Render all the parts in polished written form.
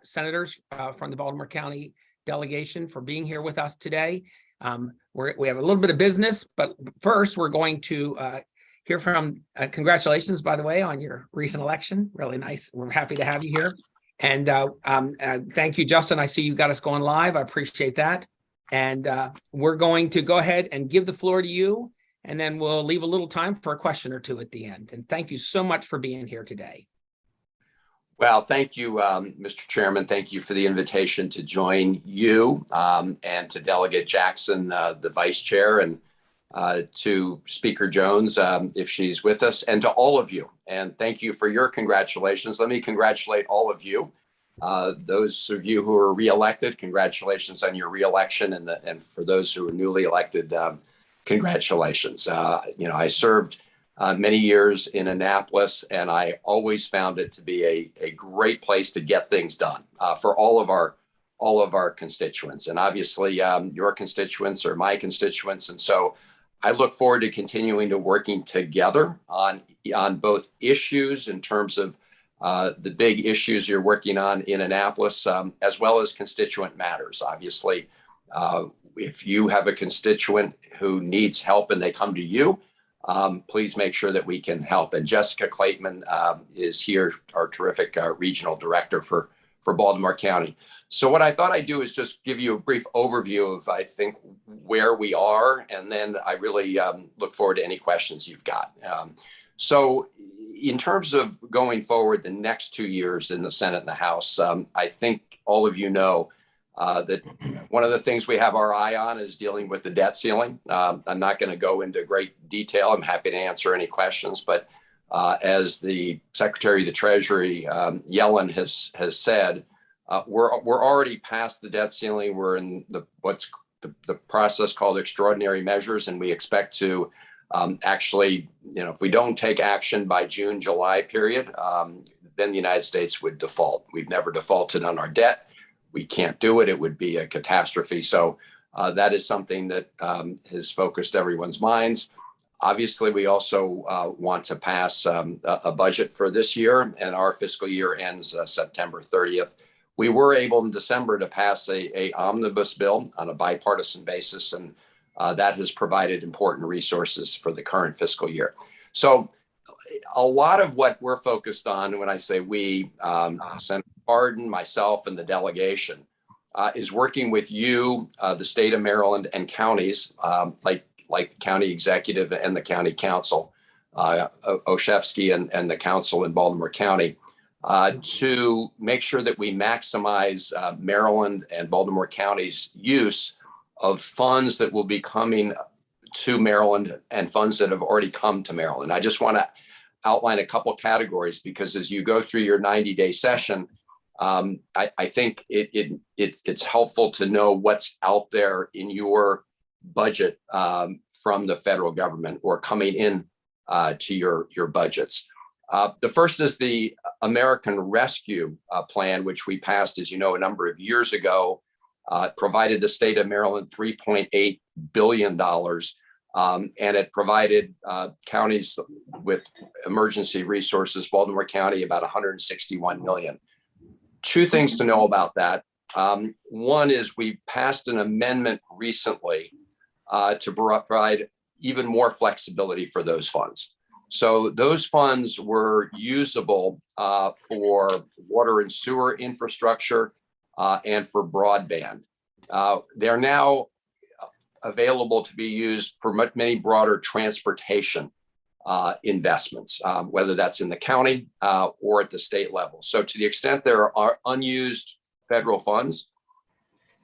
senators from the Baltimore County delegation for being here with us today. We have a little bit of business, but first we're going to hear from, congratulations, by the way, on your recent election. Really nice. We're happy to have you here. And thank you, Justin. I see you got us going live. I appreciate that. And we're going to go ahead and give the floor to you, and then we'll leave a little time for a question or two at the end. And thank you so much for being here today. Well, thank you, Mr. Chairman. Thank you for the invitation to join you and to Delegate Jackson, the Vice Chair, and to Speaker Jones, if she's with us, and to all of you. And thank you for your congratulations. Let me congratulate all of you. Those of you who are reelected, congratulations on your reelection, and for those who are newly elected, congratulations. I served many years in Annapolis, and I always found it to be a great place to get things done for all of our constituents. And obviously, your constituents are my constituents, and so I look forward to continuing to working together on both issues in terms of the big issues you're working on in Annapolis, as well as constituent matters. Obviously, if you have a constituent who needs help and they come to you, please make sure that we can help. And Jessica Clayton is here, our terrific regional director for Baltimore County. So what I thought I'd do is just give you a brief overview of, I think, where we are, and then I really look forward to any questions you've got. So in terms of going forward the next 2 years in the Senate and the House, I think all of you know that one of the things we have our eye on is dealing with the debt ceiling. I'm not going to go into great detail. I'm happy to answer any questions, but as the Secretary of the Treasury, Yellen, has said, we're already past the debt ceiling. We're in what's the process called extraordinary measures, and we expect to actually, if we don't take action by June, July period, then the United States would default. We've never defaulted on our debt. We can't do it. It would be a catastrophe. So that is something that has focused everyone's minds. Obviously, we also want to pass a budget for this year, and our fiscal year ends September 30th. We were able in December to pass a omnibus bill on a bipartisan basis, and that has provided important resources for the current fiscal year. So a lot of what we're focused on, when I say we, Senator Cardin, myself, and the delegation, is working with you, the state of Maryland, and counties like the county executive and the county council, Oshefsky and the council in Baltimore County, to make sure that we maximize Maryland and Baltimore County's use of funds that will be coming to Maryland and funds that have already come to Maryland. I just want to outline a couple categories, because as you go through your 90-day session, I think it's helpful to know what's out there in your budget from the federal government or coming in to your budgets. The first is the American Rescue Plan, which we passed, as you know, a number of years ago. Provided the state of Maryland $3.8 billion, and it provided counties with emergency resources, Baltimore County, about $161 million. Two things to know about that. One is we passed an amendment recently to provide even more flexibility for those funds. So those funds were usable for water and sewer infrastructure and for broadband. They're now available to be used for many broader transportation investments, whether that's in the county or at the state level. So to the extent there are unused federal funds,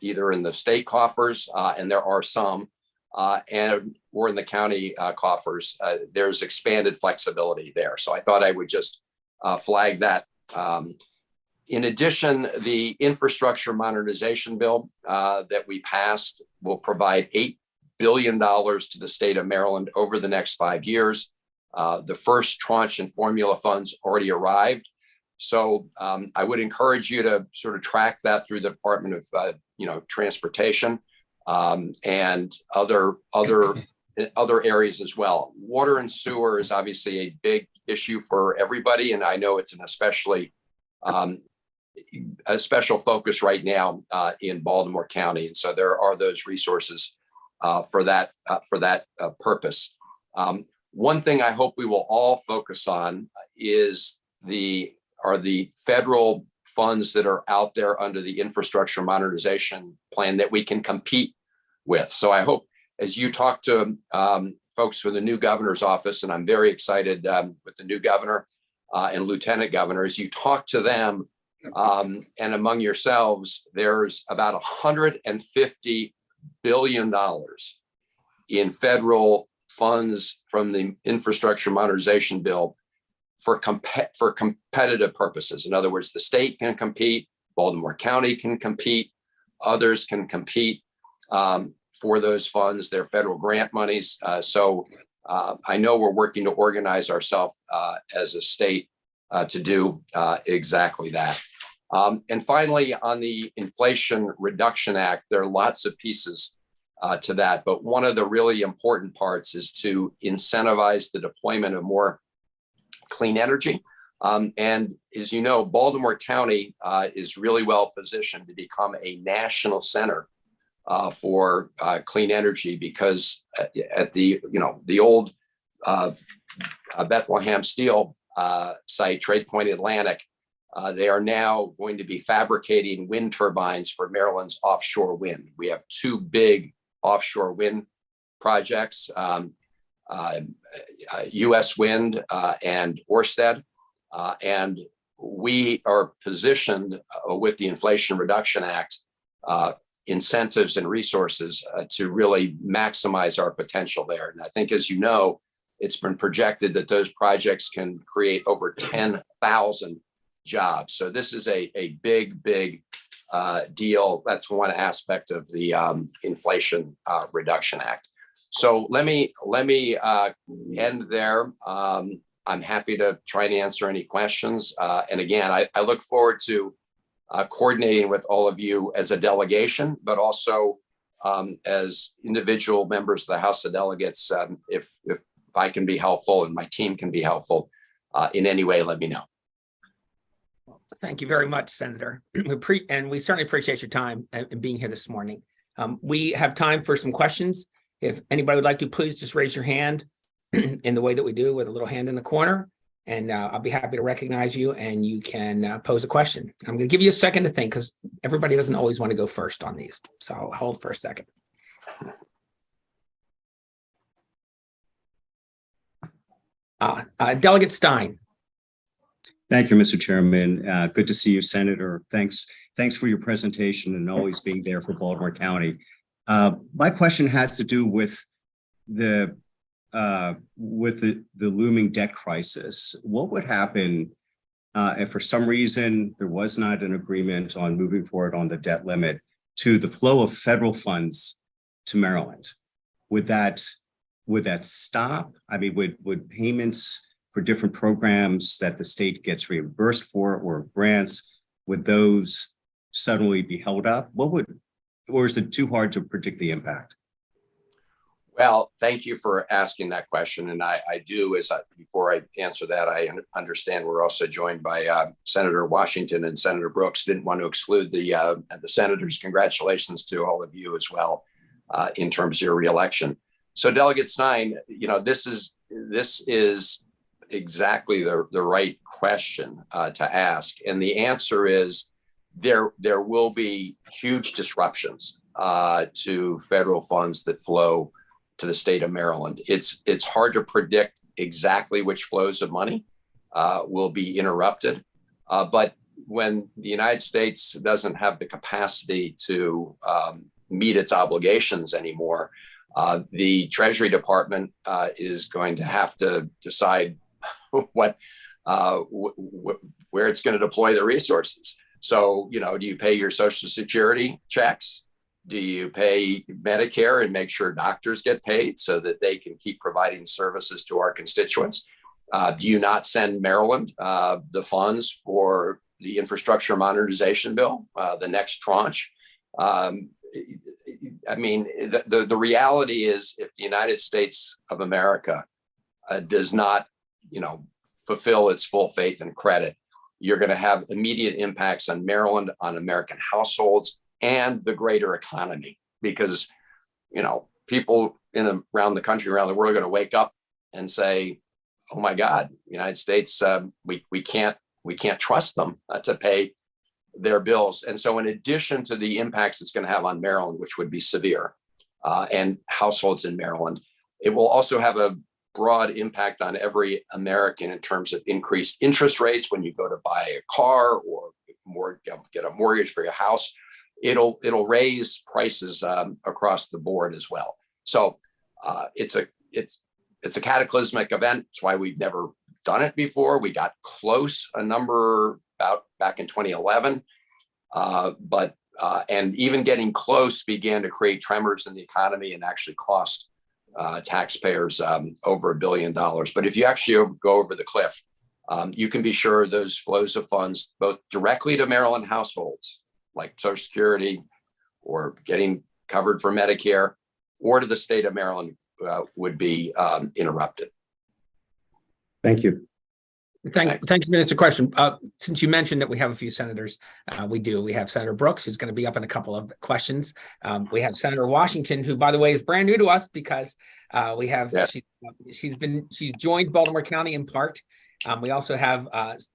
either in the state coffers, and there are some, or in the county coffers, there's expanded flexibility there. So I thought I would just flag that. In addition, the infrastructure modernization bill that we passed will provide $8 billion to the state of Maryland over the next 5 years. The first tranche and formula funds already arrived. So I would encourage you to sort of track that through the Department of Transportation and other areas as well. Water and sewer is obviously a big issue for everybody, and I know it's an especially a special focus right now in Baltimore County. And so there are those resources for that purpose. One thing I hope we will all focus on is the federal funds that are out there under the infrastructure modernization plan that we can compete with. So I hope as you talk to folks from the new governor's office, and I'm very excited with the new governor and lieutenant governor, as you talk to them and among yourselves, there's about $150 billion in federal funds from the infrastructure modernization bill for competitive purposes. In other words, the state can compete, Baltimore County can compete, others can compete for those funds, their federal grant monies. So I know we're working to organize ourselves as a state to do exactly that. And finally, on the Inflation Reduction Act, there are lots of pieces to that, but one of the really important parts is to incentivize the deployment of more clean energy. And as you know, Baltimore County is really well positioned to become a national center for clean energy, because at the old Bethlehem Steel site, Trade Point Atlantic, they are now going to be fabricating wind turbines for Maryland's offshore wind. We have two big offshore wind projects, U.S. Wind and Ørsted. And we are positioned with the Inflation Reduction Act incentives and resources to really maximize our potential there. And I think, as you know, it's been projected that those projects can create over 10,000 jobs. So this is a big deal. That's one aspect of the Inflation Reduction Act. So let me end there. I'm happy to try and answer any questions. And again, I look forward to coordinating with all of you as a delegation, but also as individual members of the House of Delegates. If I can be helpful and my team can be helpful in any way, let me know. Thank you very much, Senator. And we certainly appreciate your time and being here this morning. We have time for some questions. If anybody would like to, please just raise your hand in the way that we do, with a little hand in the corner, and I'll be happy to recognize you and you can pose a question. I'm going to give you a second to think, because everybody doesn't always want to go first on these. So I'll hold for a second. Delegate Stein. Thank you, Mr. Chairman. Good to see you, Senator. Thanks for your presentation and always being there for Baltimore County. My question has to do with the looming debt crisis. What would happen if for some reason there was not an agreement on moving forward on the debt limit to the flow of federal funds to Maryland? Would that stop? I mean, would payments for different programs that the state gets reimbursed for, or grants, would those suddenly be held up? Or is it too hard to predict the impact? Well, thank you for asking that question. And I do, before I answer that, I understand we're also joined by Senator Washington and Senator Brooks. Didn't want to exclude the senators. Congratulations to all of you as well in terms of your reelection. So Delegate Stein, this is exactly the right question to ask. And the answer is there will be huge disruptions to federal funds that flow to the state of Maryland. It's hard to predict exactly which flows of money will be interrupted. But when the United States doesn't have the capacity to meet its obligations anymore, the Treasury Department is going to have to decide where it's going to deploy the resources. So, do you pay your Social Security checks? Do you pay Medicare and make sure doctors get paid so that they can keep providing services to our constituents? Do you not send Maryland the funds for the infrastructure modernization bill, the next tranche? I mean, the reality is, if the United States of America does not, fulfill its full faith and credit, you're going to have immediate impacts on Maryland, on American households, and the greater economy, because, you know, people around the country, around the world, are going to wake up and say, "Oh my God, United States, we can't trust them to pay their bills." And so, in addition to the impacts it's going to have on Maryland, which would be severe, and households in Maryland, it will also have a broad impact on every American in terms of increased interest rates when you go to buy a car or get a mortgage for your house. It'll raise prices across the board as well. So it's a cataclysmic event. It's why we've never done it before. We got close a number back in 2011, and even getting close began to create tremors in the economy and actually cost taxpayers over $1 billion. But if you actually go over the cliff, you can be sure those flows of funds, both directly to Maryland households, like Social Security or getting covered for Medicare, or to the state of Maryland, would be interrupted. Thank you. Thank you for this question. Since you mentioned that we have a few senators, we have Senator Brooks, who's going to be up in a couple of questions. We have Senator Washington, who, by the way, is brand new to us because she's joined Baltimore County in part. We also have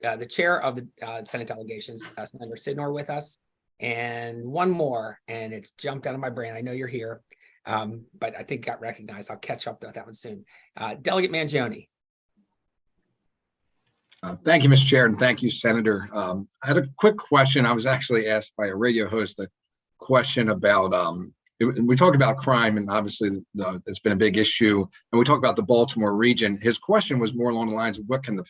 the chair of the Senate delegations, Senator Sidnor, with us, and one more, and it's jumped out of my brain. I know you're here, but I think got recognized. I'll catch up with that one soon. Delegate Mangione. Thank you, Mr. Chair, and thank you, Senator. I had a quick question. I was actually asked by a radio host a question about, we talked about crime, and obviously it's been a big issue, and we talked about the Baltimore region. His question was more along the lines of what can the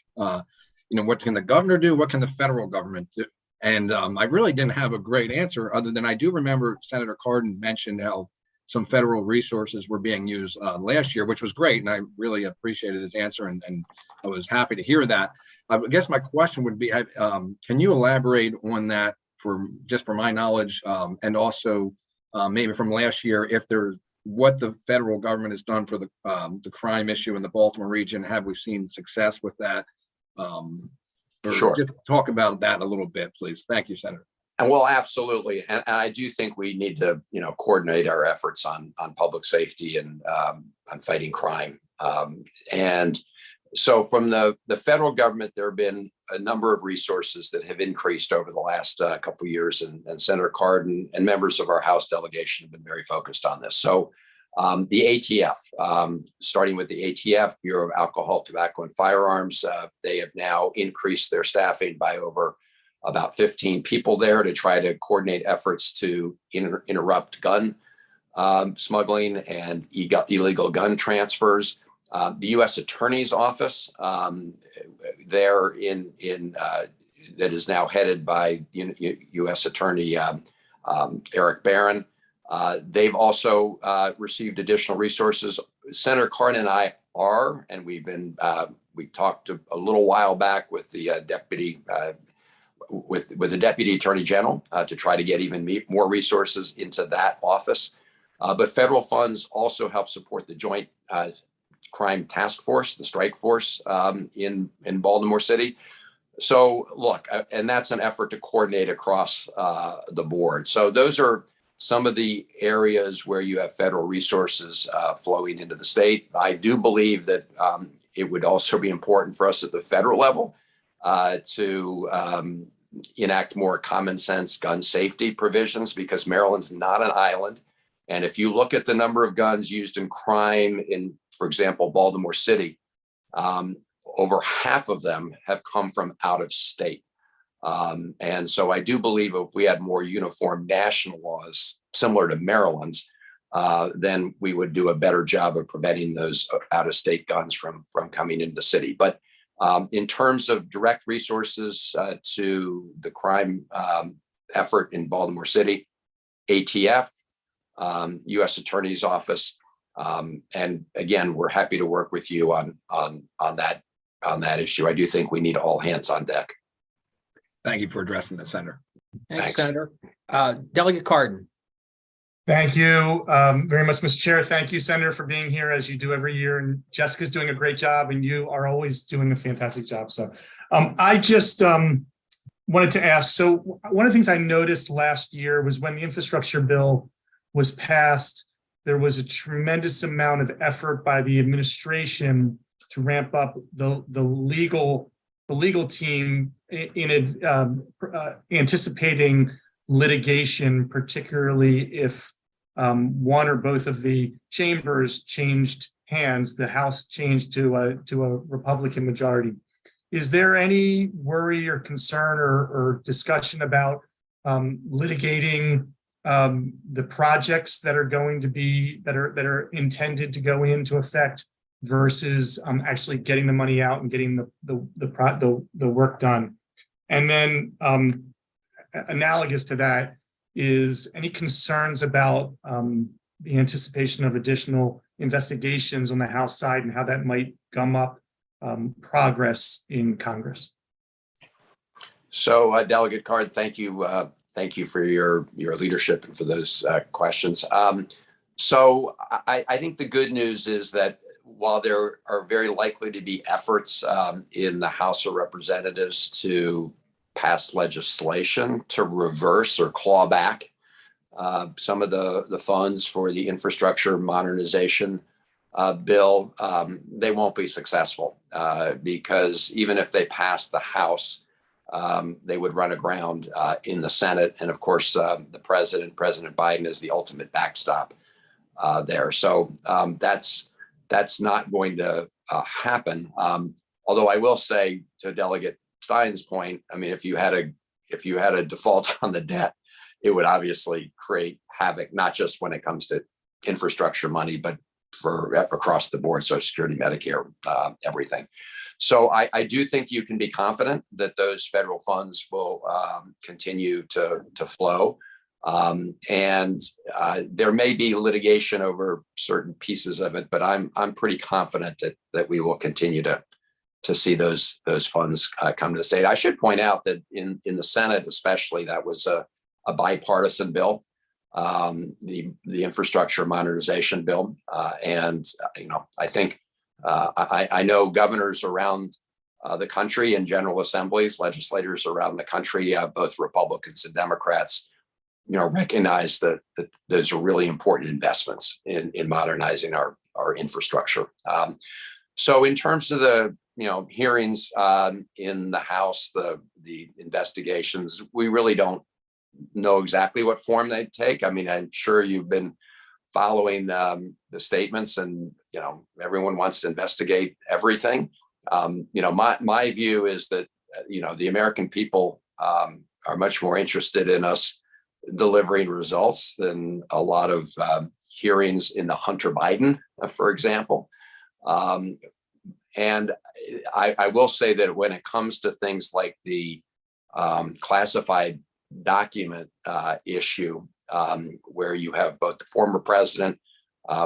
governor do? What can the federal government do? And I really didn't have a great answer, other than I do remember Senator Cardin mentioned how some federal resources were being used last year, which was great, and I really appreciated his answer, and I was happy to hear that. I guess my question would be, can you elaborate on that for my knowledge, and also maybe from last year, if there's what the federal government has done for the crime issue in the Baltimore region? Have we seen success with that? Sure. Just talk about that a little bit, please. Thank you, Senator. And well, absolutely. And I do think we need to, coordinate our efforts on public safety and on fighting crime. And so from the federal government, there have been a number of resources that have increased over the last couple of years, and Senator Cardin and members of our House delegation have been very focused on this. So the ATF, starting with the ATF, Bureau of Alcohol, Tobacco, and Firearms, they have now increased their staffing by over about 15 people there to try to coordinate efforts to interrupt gun smuggling and illegal gun transfers. The U.S. Attorney's Office there that is now headed by U.S. Attorney Eric Barron. They've also received additional resources. Senator Cardin and I are, and we talked a little while back with the deputy. With the Deputy Attorney General to try to get even more resources into that office. But federal funds also help support the Joint Crime Task Force, the strike force in Baltimore City. So look, and that's an effort to coordinate across the board. So those are some of the areas where you have federal resources flowing into the state. I do believe that it would also be important for us at the federal level to enact more common sense gun safety provisions, because Maryland's not an island. And if you look at the number of guns used in crime in, for example, Baltimore City, over half of them have come from out of state. And so I do believe if we had more uniform national laws similar to Maryland's, then we would do a better job of preventing those out of state guns from coming into the city. But in terms of direct resources to the crime effort in Baltimore City, ATF, U.S. Attorney's Office, and again, we're happy to work with you on that issue. I do think we need all hands on deck. Thank you for addressing that, Senator. Thanks, Senator. Delegate Cardin. Thank you very much, Mr. Chair. Thank you, Senator, for being here as you do every year. And Jessica's doing a great job, and you are always doing a fantastic job. So I just wanted to ask, so one of the things I noticed last year was when the infrastructure bill was passed, there was a tremendous amount of effort by the administration to ramp up the legal team in anticipating litigation, particularly if one or both of the chambers changed hands, the House changed to a Republican majority. Is there any worry or concern or discussion about litigating the projects that are going to be that are intended to go into effect versus actually getting the money out and getting the work done? And then analogous to that is any concerns about the anticipation of additional investigations on the House side and how that might gum up progress in Congress? So, Delegate Card, thank you for your leadership and for those questions. So I think the good news is that while there are very likely to be efforts in the House of Representatives to pass legislation to reverse or claw back some of the funds for the infrastructure modernization bill, they won't be successful because even if they pass the House, they would run aground in the Senate. And of course, the President Biden, is the ultimate backstop there. So that's not going to happen. Although I will say, to Delegate Stein's point, I mean, if you had a default on the debt, it would obviously create havoc, not just when it comes to infrastructure money, but for across the board, Social Security, Medicare, everything. So I do think you can be confident that those federal funds will continue to flow. And there may be litigation over certain pieces of it, but I'm pretty confident that we will continue to see those funds come to the state. I should point out that in the Senate, especially, that was a bipartisan bill, the infrastructure modernization bill, and I think I know governors around the country and general assemblies, legislators around the country, both Republicans and Democrats, recognize that those are really important investments in modernizing our infrastructure. So in terms of the hearings in the House, the investigations, we really don't know exactly what form they take. I mean, I'm sure you've been following the statements, and everyone wants to investigate everything. My view is that the American people are much more interested in us delivering results than a lot of hearings in the Hunter Biden, for example. And I will say that when it comes to things like the classified document issue, where you have both the former president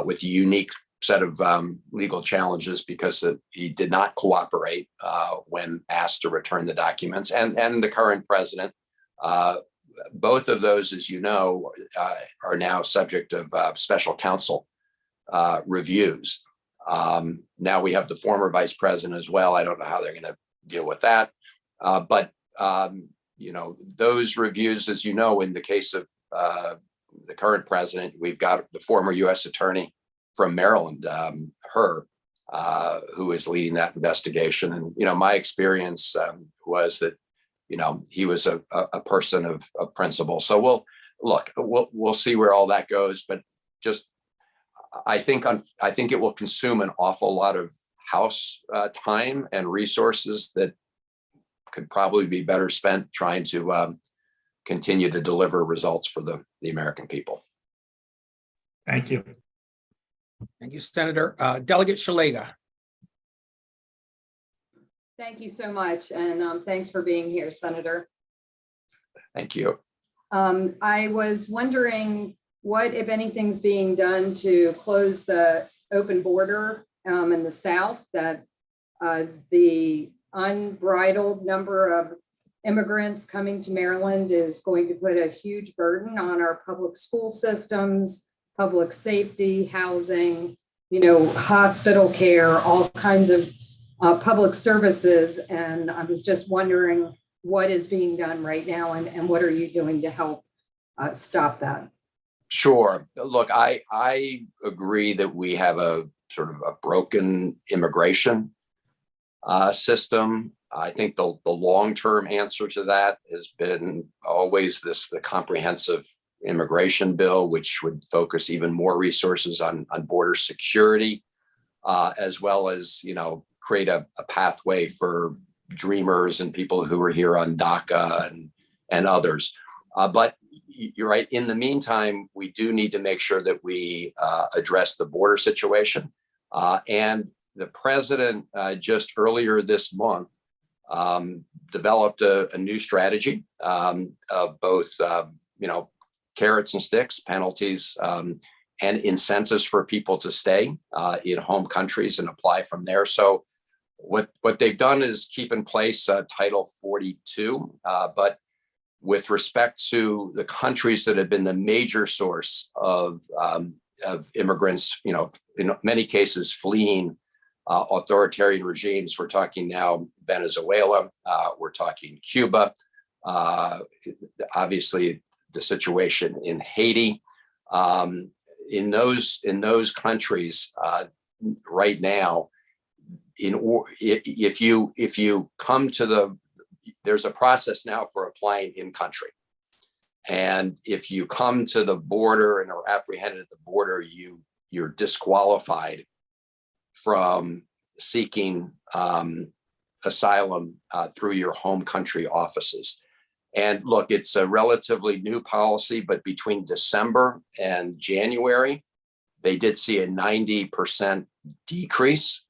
with a unique set of legal challenges because he did not cooperate when asked to return the documents, and the current president, both of those, as you know, are now subject of special counsel reviews. Now we have the former vice president as well. I don't know how they're going to deal with that. But those reviews, as you know, in the case of the current president, we've got the former U.S. attorney from Maryland, who is leading that investigation. And, my experience was that, he was a person of principle. So we'll see where all that goes. But just, I think it will consume an awful lot of House time and resources that could probably be better spent trying to continue to deliver results for the American people. Thank you. Thank you, Senator. Delegate Szeliga. Thank you so much. And thanks for being here, Senator. Thank you. I was wondering what, if anything's being done to close the open border in the South, that the unbridled number of immigrants coming to Maryland is going to put a huge burden on our public school systems, public safety, housing, hospital care, all kinds of public services. And I was just wondering what is being done right now, and what are you doing to help stop that? Sure. Look, I agree that we have a sort of a broken immigration system. I think the long-term answer to that has been always the comprehensive immigration bill, which would focus even more resources on border security, as well as, create a pathway for dreamers and people who are here on DACA and others. But you're right. In the meantime, we do need to make sure that we address the border situation. And the president just earlier this month developed a new strategy of both, carrots and sticks, penalties, and incentives for people to stay in home countries and apply from there. So what they've done is keep in place Title 42, but with respect to the countries that have been the major source of immigrants, in many cases fleeing authoritarian regimes. We're talking now Venezuela, we're talking Cuba, obviously the situation in Haiti. In those countries right now, if you come to there's a process now for applying in country. And if you come to the border and are apprehended at the border, you're disqualified from seeking asylum through your home country offices. And look, it's a relatively new policy, but between December and January, they did see a 90% decrease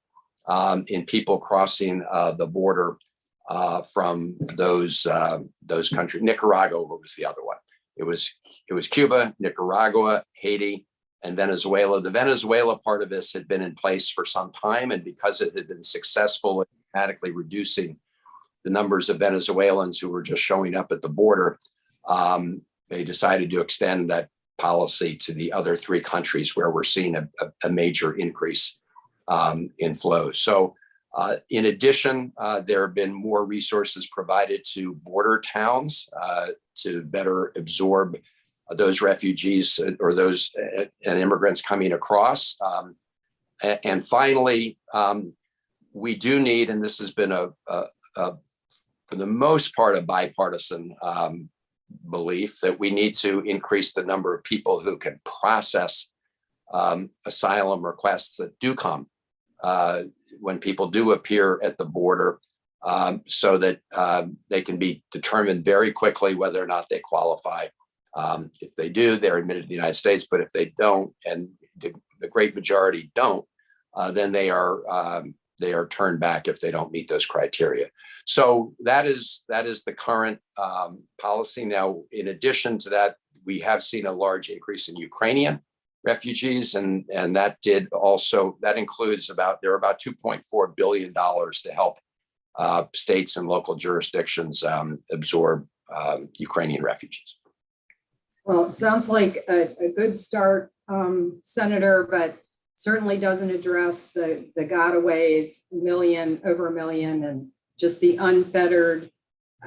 in people crossing the border from those countries. Nicaragua was the other one. It was Cuba, Nicaragua, Haiti, and Venezuela. The Venezuela part of this had been in place for some time, and because it had been successful in dramatically reducing the numbers of Venezuelans who were just showing up at the border, they decided to extend that policy to the other three countries where we're seeing a major increase in flows. So in addition, there have been more resources provided to border towns to better absorb those refugees or those and immigrants coming across. And finally, we do need, and this has been for the most part, a bipartisan belief that we need to increase the number of people who can process asylum requests that do come when people do appear at the border, so that they can be determined very quickly whether or not they qualify. If they do, they're admitted to the United States, but if they don't, and the great majority don't, then they are turned back if they don't meet those criteria. So that is the current policy. Now, in addition to that, we have seen a large increase in Ukrainian refugees, and that includes there are about $2.4 billion to help states and local jurisdictions absorb Ukrainian refugees. Well, it sounds like a good start, Senator, but certainly doesn't address the gotaways, over a million, and just the unfettered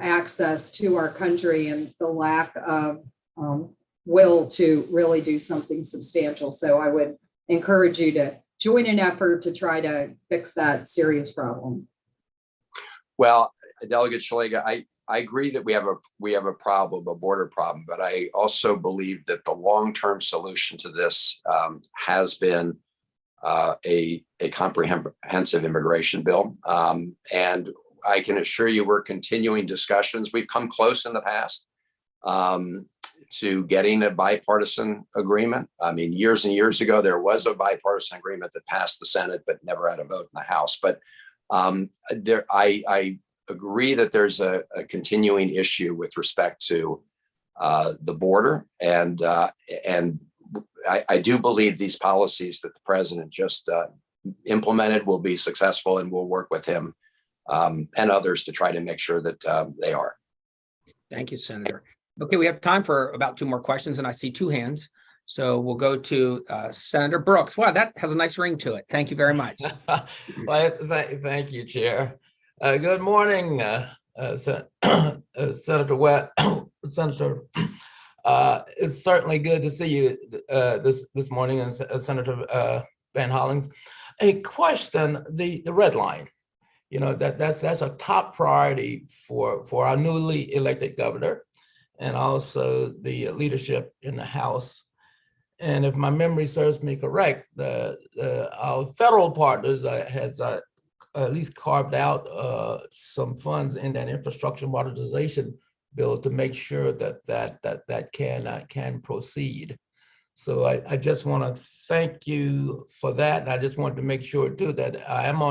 access to our country and the lack of will to really do something substantial. So I would encourage you to join an effort to try to fix that serious problem. Well, Delegate Szeliga, I agree that we have a problem, a border problem, but I also believe that the long-term solution to this has been a comprehensive immigration bill. And I can assure you we're continuing discussions. We've come close in the past to getting a bipartisan agreement. I mean, years and years ago, there was a bipartisan agreement that passed the Senate, but never had a vote in the House. But I agree that there's a continuing issue with respect to the border. And I do believe these policies that the president just implemented will be successful, and we'll work with him and others to try to make sure that they are. Thank you, Senator. Okay, we have time for about two more questions, and I see two hands. So we'll go to Senator Brooks. Wow, that has a nice ring to it. Thank you very much. Well, thank you, Chair. Good morning, Senator Webb, Senator, it's certainly good to see you this morning, and Senator Van Hollings. A question: the red line. You know, that's a top priority for our newly elected governor, and also the leadership in the House. And if my memory serves me correct, our federal partners has at least carved out some funds in that infrastructure modernization bill to make sure that can proceed. So I just want to thank you for that, and I just wanted to make sure too that I am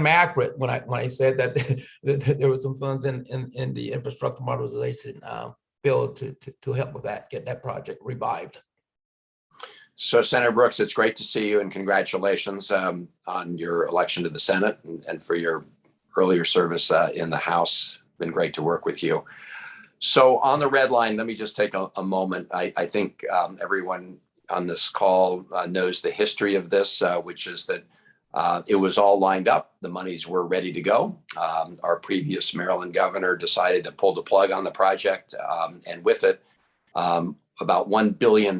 accurate when I said that, that there were some funds in the infrastructure modernization bill to help with that, get that project revived. So Senator Brooks, it's great to see you, and congratulations on your election to the Senate and for your earlier service in the House. Been great to work with you. So on the red line, let me just take a moment. I think everyone on this call knows the history of this, which is that it was all lined up. The monies were ready to go. Our previous Maryland governor decided to pull the plug on the project, and with it, about $1 billion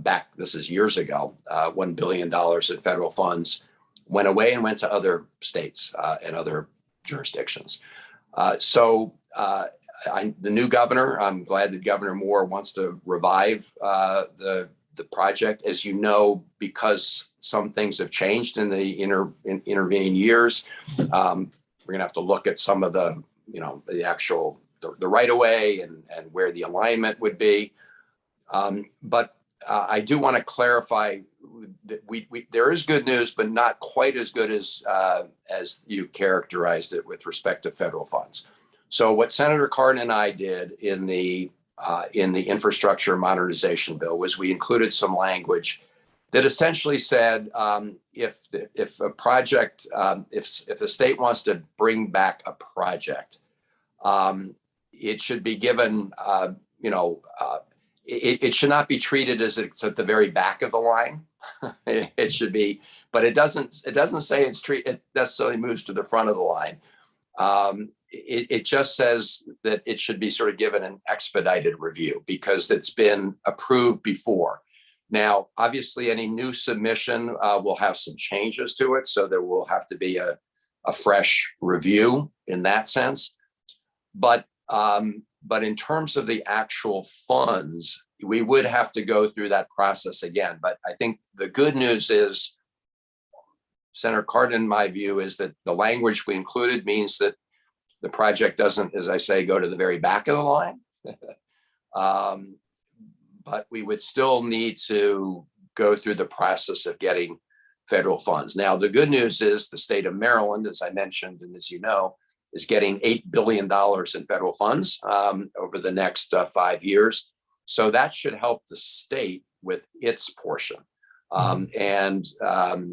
back, this is years ago, $1 billion in federal funds went away and went to other states and other jurisdictions. The new governor, I'm glad that Governor Moore wants to revive the project. As you know, because some things have changed in the intervening years, we're going to have to look at some of the, the actual, the right of way and where the alignment would be. But I do want to clarify that there is good news, but not quite as good as you characterized it with respect to federal funds. So what Senator Cardin and I did in the infrastructure modernization bill was we included some language that essentially said if a project, if the state wants to bring back a project, it should be given, it should not be treated as it's at the very back of the line. It should be, but it doesn't say it necessarily moves to the front of the line. It just says that it should be sort of given an expedited review because it's been approved before. Now, obviously, any new submission will have some changes to it, so there will have to be a fresh review in that sense. But in terms of the actual funds, we would have to go through that process again. But I think the good news is, Senator Cardin, in my view, is that the language we included means that the project doesn't, as I say, go to the very back of the line. But we would still need to go through the process of getting federal funds. Now, the good news is the state of Maryland, as I mentioned, and as you know, is getting $8 billion in federal funds over the next 5 years. So that should help the state with its portion. And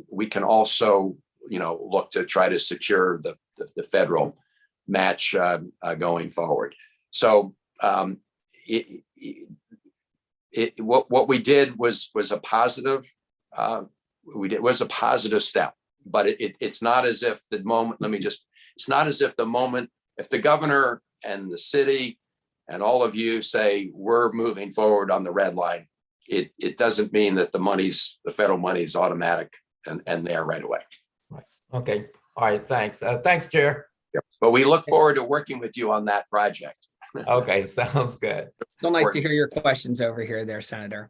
we can also, look to try to secure the federal match going forward. So what we did was a positive. Was a positive step, but it's not as if the moment. It's not as if the moment, if the governor and the city and all of you say we're moving forward on the red line, it doesn't mean that the federal money is automatic and there right away. Right. Okay. All right. Thanks. Thanks, Chair. Yep. But we look forward to working with you on that project. Okay. Sounds good. Still nice to hear your questions over here there, Senator.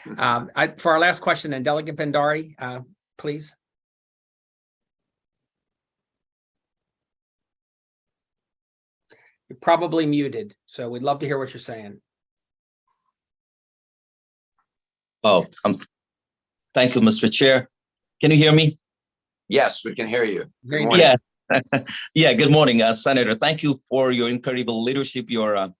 For our last question, then Delegate Bhandari, please. You're probably muted, so we'd love to hear what you're saying. Oh, thank you, Mr. Chair. Can you hear me? Yes, we can hear you. Very Good morning. Yeah. Yeah. Good morning, Senator. Thank you for your incredible leadership. Your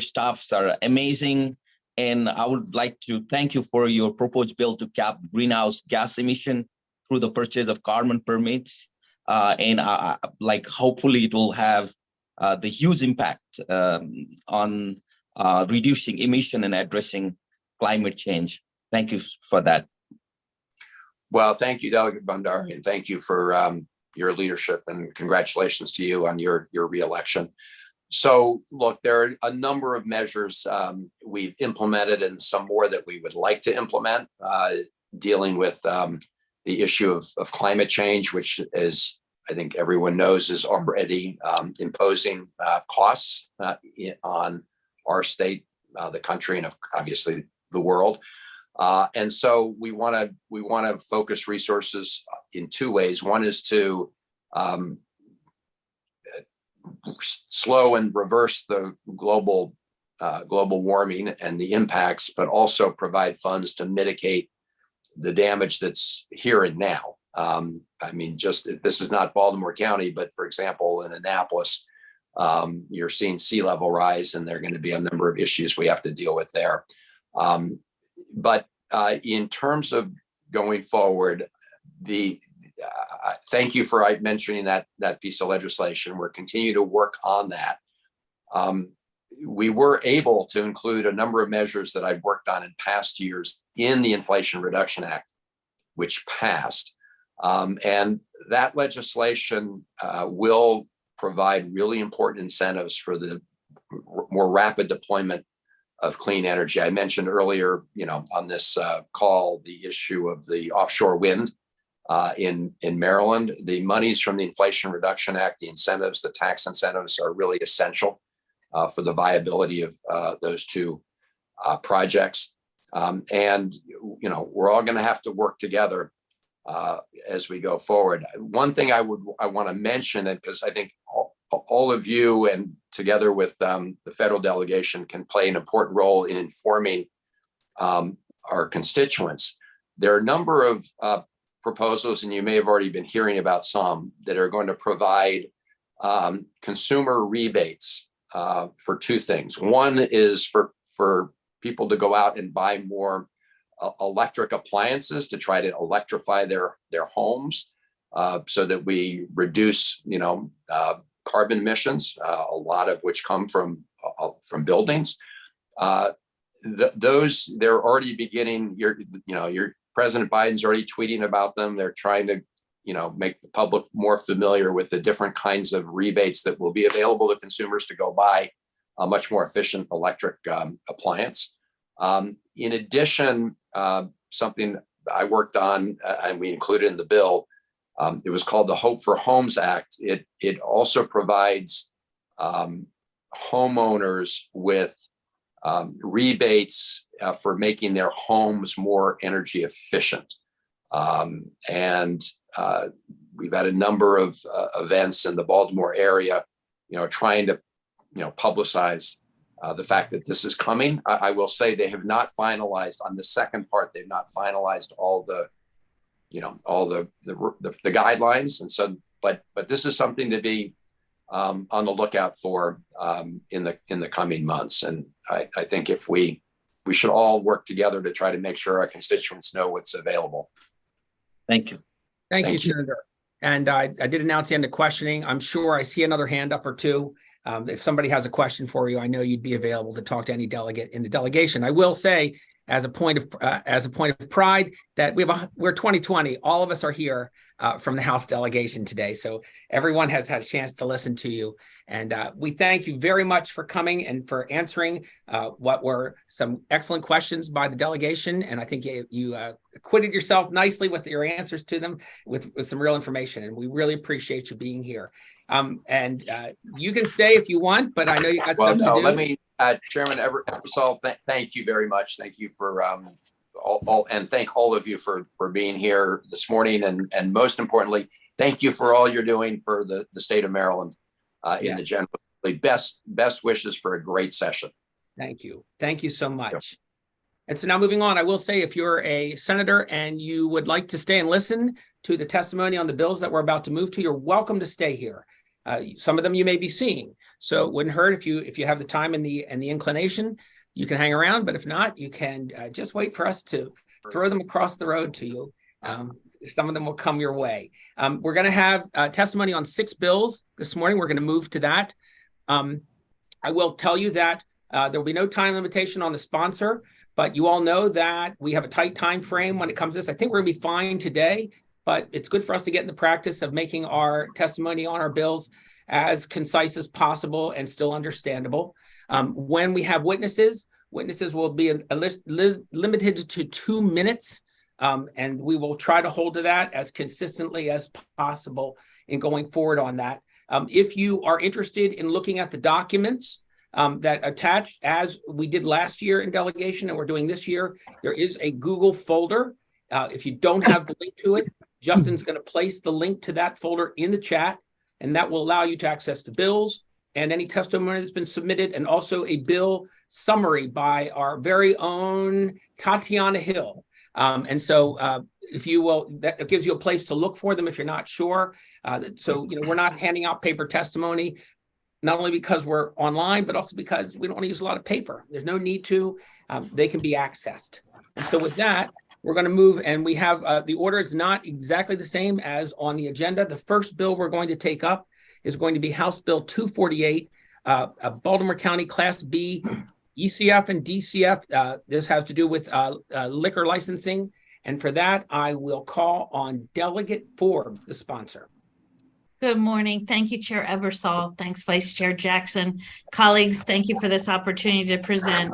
staffs are amazing, and I would like to thank you for your proposed bill to cap greenhouse gas emission through the purchase of carbon permits, and hopefully it will have the huge impact on reducing emission and addressing climate change. Thank you for that. Well, thank you, Delegate Bhandari, and thank you for your leadership, and congratulations to you on your reelection. So look, there are a number of measures we've implemented and some more that we would like to implement, dealing with the issue of climate change, which, as I think everyone knows, is already imposing costs on our state, the country, and obviously the world. And so we want to focus resources in two ways. One is to slow and reverse the global warming and the impacts, but also provide funds to mitigate the damage that's here and now. I mean, this is not Baltimore County, but for example, in Annapolis, you're seeing sea level rise, and there are going to be a number of issues we have to deal with there. But in terms of going forward, thank you for mentioning that piece of legislation. We're continuing to work on that. We were able to include a number of measures that I've worked on in past years in the Inflation Reduction Act, which passed. And that legislation will provide really important incentives for the more rapid deployment of clean energy. I mentioned earlier, on this call, the issue of the offshore wind in Maryland. The monies from the Inflation Reduction Act, the incentives, the tax incentives, are really essential for the viability of those two projects. And we're all going to have to work together as we go forward. One thing I want to mention, because I think all of you, and together with the federal delegation, can play an important role in informing our constituents. There are a number of proposals, and you may have already been hearing about some, that are going to provide consumer rebates for two things. One is for people to go out and buy more electric appliances to try to electrify their homes, so that we reduce carbon emissions, a lot of which come from buildings. Those, they're already beginning. Your President Biden's already tweeting about them. They're trying to make the public more familiar with the different kinds of rebates that will be available to consumers to go buy a much more efficient electric appliance. In addition, something I worked on and we included in the bill, it was called the Hope for Homes Act. It also provides homeowners with rebates for making their homes more energy efficient. And we've had a number of events in the Baltimore area, trying to, publicize the fact that this is coming. I will say they have not finalized on the second part. They've not finalized all the guidelines. And so, but this is something to be on the lookout for in the coming months. And I think if we should all work together to try to make sure our constituents know what's available. Thank you. Thank you, Senator. And I did announce the end of questioning. I'm sure I see another hand up or two. If somebody has a question for you, I know you'd be available to talk to any delegate in the delegation. I will say, as a point of pride, that we're 2020. All of us are here from the House delegation today, so everyone has had a chance to listen to you. And we thank you very much for coming and for answering what were some excellent questions by the delegation. And I think you acquitted yourself nicely with your answers to them with some real information. And we really appreciate you being here. And you can stay if you want, but I know you got stuff to do. Let me, Chairman Eversole, thank you very much. Thank you for and thank all of you for being here this morning. And most importantly, thank you for all you're doing for the state of Maryland in the general. Best wishes for a great session. Thank you. Thank you so much. And so now moving on, I will say, if you're a senator and you would like to stay and listen to the testimony on the bills that we're about to move to, you're welcome to stay here. Some of them you may be seeing, so it wouldn't hurt if you have the time and the inclination, you can hang around. But if not, you can just wait for us to throw them across the road to you. Some of them will come your way. We're going to have testimony on 6 bills this morning. We're going to move to that. I will tell you that there will be no time limitation on the sponsor, but you all know that we have a tight time frame when it comes to this. I think we're going to be fine today. but it's good for us to get in the practice of making our testimony on our bills as concise as possible and still understandable. When we have witnesses will be limited to 2 minutes, and we will try to hold to that as consistently as possible in going forward on that. If you are interested in looking at the documents that attached, as we did last year in delegation and we're doing this year, there is a Google folder. If you don't have the link to it, Justin's going to place the link to that folder in the chat, and that will allow you to access the bills and any testimony that's been submitted, and also a bill summary by our very own Tatiana Hill. And so if you will, that gives you a place to look for them if you're not sure. So, we're not handing out paper testimony, not only because we're online, but also because we don't want to use a lot of paper. There's no need to. They can be accessed. And so with that, we're going to move, and we have the order is not exactly the same as on the agenda. The first bill we're going to take up is going to be House Bill 248, a Baltimore County Class B ECF and DCF. This has to do with liquor licensing. And for that, I will call on Delegate Forbes, the sponsor. Good morning. Thank you, Chair Ebersol. Thanks, Vice Chair Jackson. Colleagues, thank you for this opportunity to present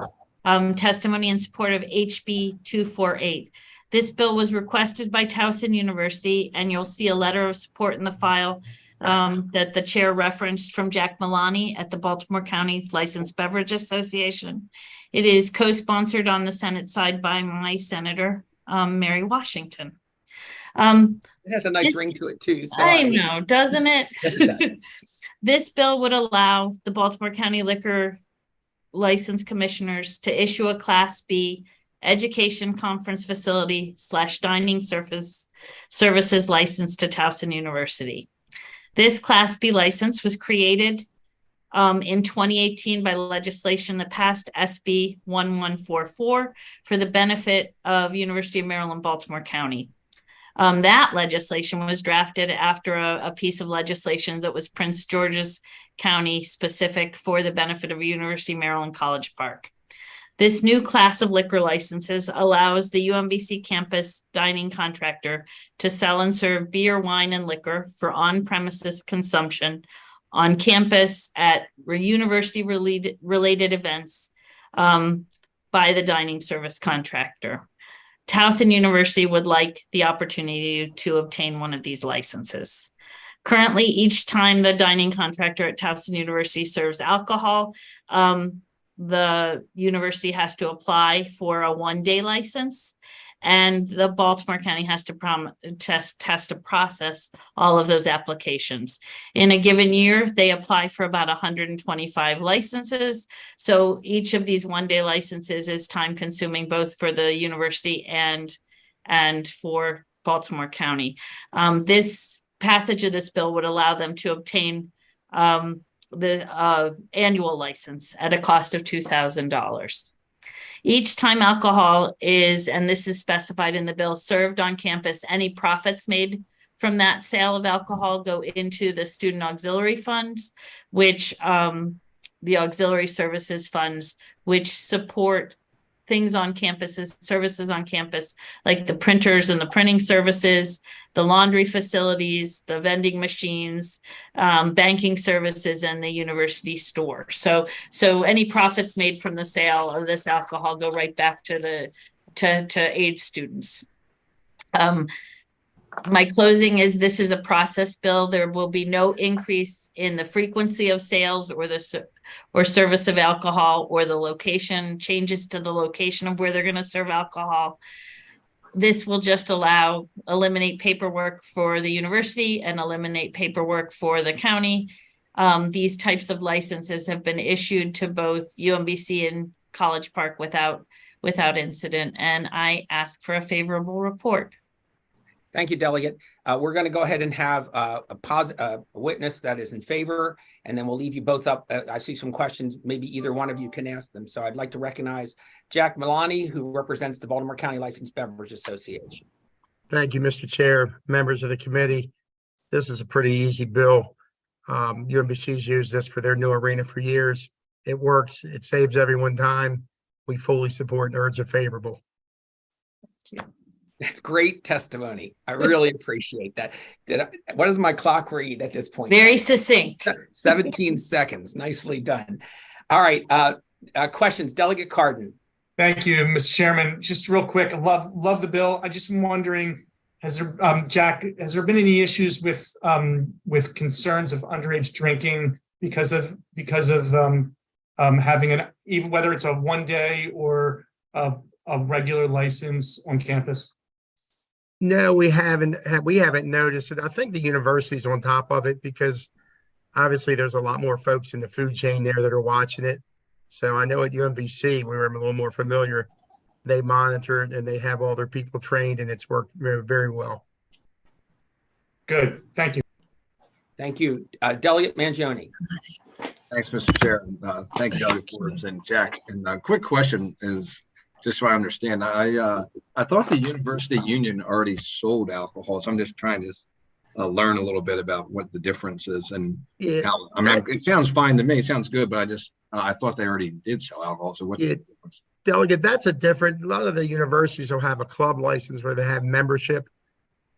testimony in support of HB 248. This bill was requested by Towson University, and you'll see a letter of support in the file that the chair referenced from Jack Milani at the Baltimore County Licensed Beverage Association. It is co-sponsored on the Senate side by my Senator, Mary Washington. It has a nice ring to it too. So I know, doesn't it? Yes, it does. This bill would allow the Baltimore County Liquor License Commissioners to issue a Class B education conference facility / dining services license to Towson University. This Class B license was created in 2018 by legislation that passed SB 1144 for the benefit of University of Maryland, Baltimore County. That legislation was drafted after a piece of legislation that was Prince George's County specific for the benefit of University of Maryland College Park. This new class of liquor licenses allows the UMBC campus dining contractor to sell and serve beer, wine, and liquor for on-premises consumption on campus at university-related events by the dining service contractor. Towson University would like the opportunity to obtain one of these licenses. Currently, each time the dining contractor at Towson University serves alcohol, the university has to apply for a one-day license, and the Baltimore County has to process all of those applications. In a given year, they apply for about 125 licenses. So each of these one-day licenses is time-consuming, both for the university and for Baltimore County. This passage of this bill would allow them to obtain the annual license at a cost of $2,000. Each time alcohol is, and this is specified in the bill, served on campus, any profits made from that sale of alcohol go into the student auxiliary funds, which the auxiliary services funds, which support things on campuses, services on campus, like the printers and the printing services, the laundry facilities, the vending machines, banking services, and the university store. So any profits made from the sale of this alcohol go right back to aid students. My closing is this is a process bill. There will be no increase in the frequency of sales or service of alcohol, or the location changes to the location of where they're going to serve alcohol. This will just eliminate paperwork for the university and eliminate paperwork for the county. These types of licenses have been issued to both UMBC and College Park without incident, and I ask for a favorable report. Thank you, Delegate. We're going to go ahead and have a witness that is in favor, and then we'll leave you both up. I see some questions. Maybe either one of you can ask them. So I'd like to recognize Jack Milani, who represents the Baltimore County Licensed Beverage Association. Thank you, Mr. Chair, members of the committee. This is a pretty easy bill. UMBC's used this for their new arena for years. It works. It saves everyone time. We fully support and urge a favorable. That's great testimony. I really appreciate that. What does my clock read at this point? Very succinct. 17 seconds. Nicely done. All right. Questions, Delegate Carden. Thank you, Mr. Chairman. Just real quick, I love the bill. I just am wondering, has there, Jack, has there been any issues with concerns of underage drinking because of having even whether it's a 1 day or a regular license on campus? No, we haven't noticed it. I think the university's on top of it because obviously there's a lot more folks in the food chain there that are watching it. So I know at UMBC, we were a little more familiar. They monitor it and they have all their people trained and it's worked very, very well. Good. Thank you. Thank you. Delegate Mangione. Thanks, Mr. Chair. Thank you, Delegate Forbes and Jack. And a quick question is, just so I understand, I thought the university union already sold alcohol, so I'm just trying to learn a little bit about what the difference is and how. I mean, it sounds fine to me. It sounds good, but I thought they already did sell alcohol. So what's the difference? Delegate, that's a lot of the universities will have a club license where they have membership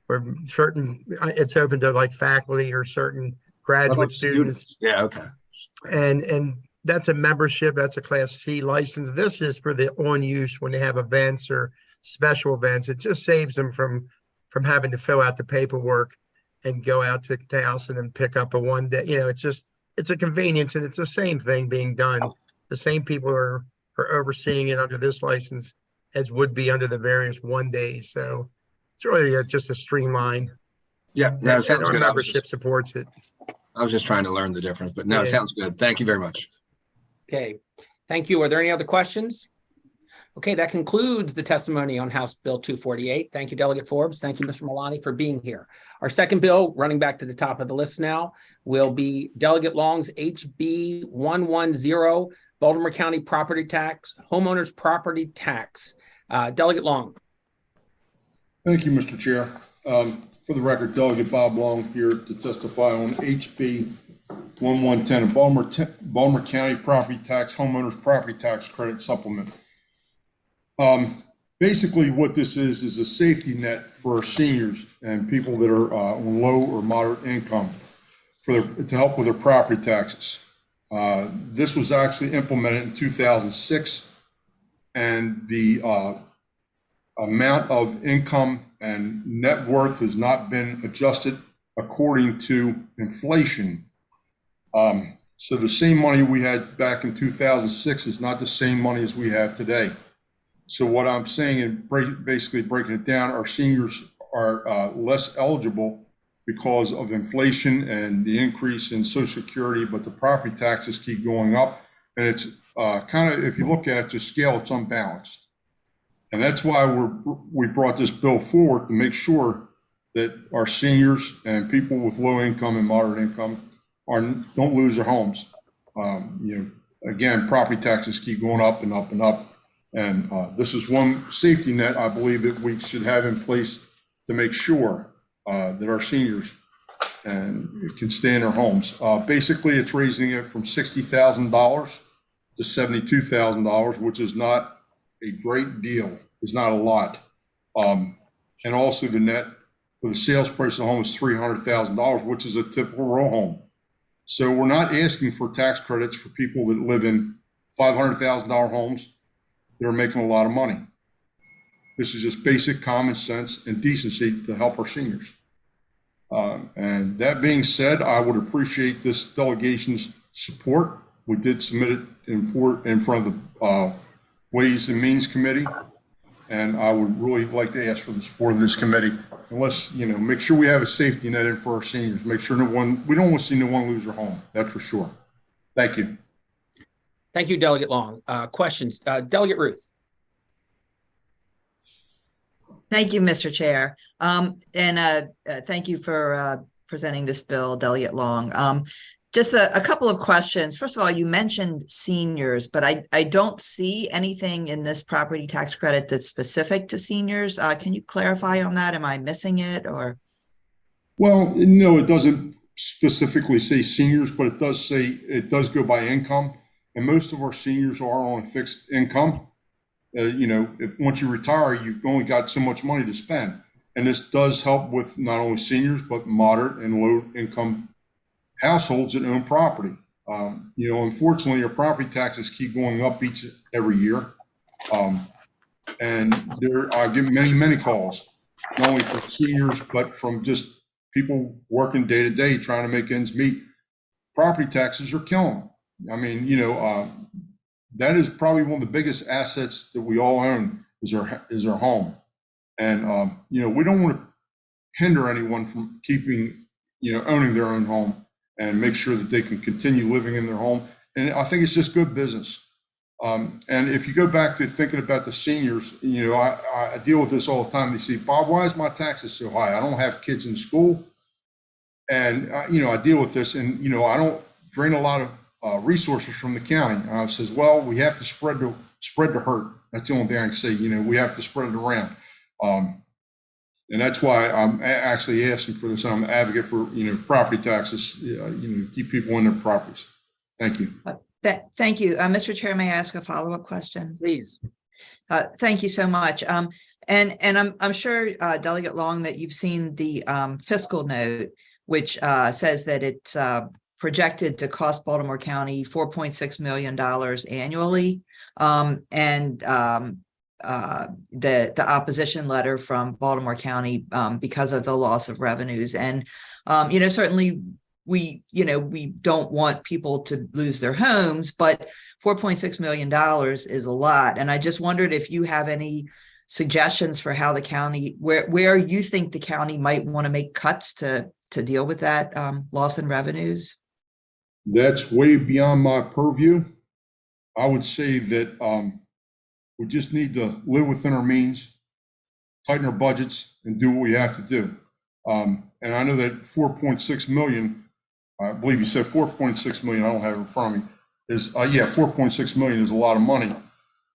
for certain, it's open to like faculty or certain graduate students. Yeah, okay. And that's a membership, that's a Class C license. This is for the on use when they have events or special events. It just saves them from having to fill out the paperwork and go out to Towson and pick up a 1 day. It's a convenience and it's the same thing being done. The same people are overseeing it under this license as would be under the various 1 days. So it's really just a streamline. Yeah, no, it sounds our good. membership supports it. I was just trying to learn the difference, but no, it sounds good. Thank you very much. Okay. Thank you. Are there any other questions? Okay, that concludes the testimony on House Bill 248. Thank you, Delegate Forbes. Thank you, Mr. Milani, for being here. Our second bill, running back to the top of the list now, will be Delegate Long's HB 110, Baltimore County Property Tax, Homeowners Property Tax. Delegate Long. Thank you, Mr. Chair. For the record, Delegate Bob Long here to testify on HB 1110, a Baltimore County Property Tax, Homeowners Property Tax Credit Supplement. Basically what this is a safety net for our seniors and people that are on low or moderate income to help with their property taxes. This was actually implemented in 2006, and the amount of income and net worth has not been adjusted according to inflation. So the same money we had back in 2006 is not the same money as we have today. So what I'm saying, and basically breaking it down, our seniors are less eligible because of inflation and the increase in Social Security, but the property taxes keep going up. And it's kind of, if you look at it to scale, it's unbalanced. And that's why we brought this bill forward to make sure that our seniors and people with low income and moderate income don't lose their homes. Again, property taxes keep going up and up and up. And this is one safety net I believe that we should have in place to make sure that our seniors can stay in their homes. Basically, it's raising it from $60,000 to $72,000, which is not a great deal. It's not a lot. And also the net for the sales price of the home is $300,000, which is a typical row home. So we're not asking for tax credits for people that live in $500,000 homes. They're making a lot of money. This is just basic common sense and decency to help our seniors. And that being said, I would appreciate this delegation's support. We did submit it in front of the Ways and Means Committee, and I would really like to ask for the support of this committee. Unless, make sure we have a safety net in for our seniors. Make sure we don't want to see no one lose their home. That's for sure. Thank you. Thank you, Delegate Long. Questions? Delegate Ruth. Thank you, Mr. Chair. Thank you for presenting this bill, Delegate Long. Just a couple of questions. First of all, you mentioned seniors, but I don't see anything in this property tax credit that's specific to seniors. Can you clarify on that? Am I missing it or? Well, no, it doesn't specifically say seniors, but it does go by income. And most of our seniors are on fixed income. once you retire, you've only got so much money to spend. And this does help with not only seniors, but moderate and low income households that own property. Unfortunately, our property taxes keep going up every year. And I get many calls, not only from seniors, but from just people working day to day trying to make ends meet. Property taxes are killing them. I mean, that is probably one of the biggest assets that we all own is our home. And, we don't want to hinder anyone from keeping, owning their own home and make sure that they can continue living in their home. And I think it's just good business. And if you go back to thinking about the seniors, I deal with this all the time. They say, Bob, why is my taxes so high? I don't have kids in school. And, I deal with this and, I don't drain a lot of resources from the county. Says, well, we have to spread the hurt. That's the only thing I can say, we have to spread it around. And that's why I'm actually asking for this. I'm an advocate for, property taxes, keep people in their properties. Thank you. Thank you. Mr. Chair, may I ask a follow-up question? Please. Thank you so much. And I'm sure, Delegate Long, that you've seen the fiscal note, which says that it's projected to cost Baltimore County $4.6 million annually. And the opposition letter from Baltimore County because of the loss of revenues. And, certainly we don't want people to lose their homes, but $4.6 million is a lot. And I just wondered if you have any suggestions for how the county, where you think the county might want to make cuts to deal with that loss in revenues? That's way beyond my purview. I would say that we just need to live within our means, tighten our budgets, and do what we have to do. And I know that 4.6 million, I believe you said 4.6 million, I don't have it in front of me, is 4.6 million is a lot of money.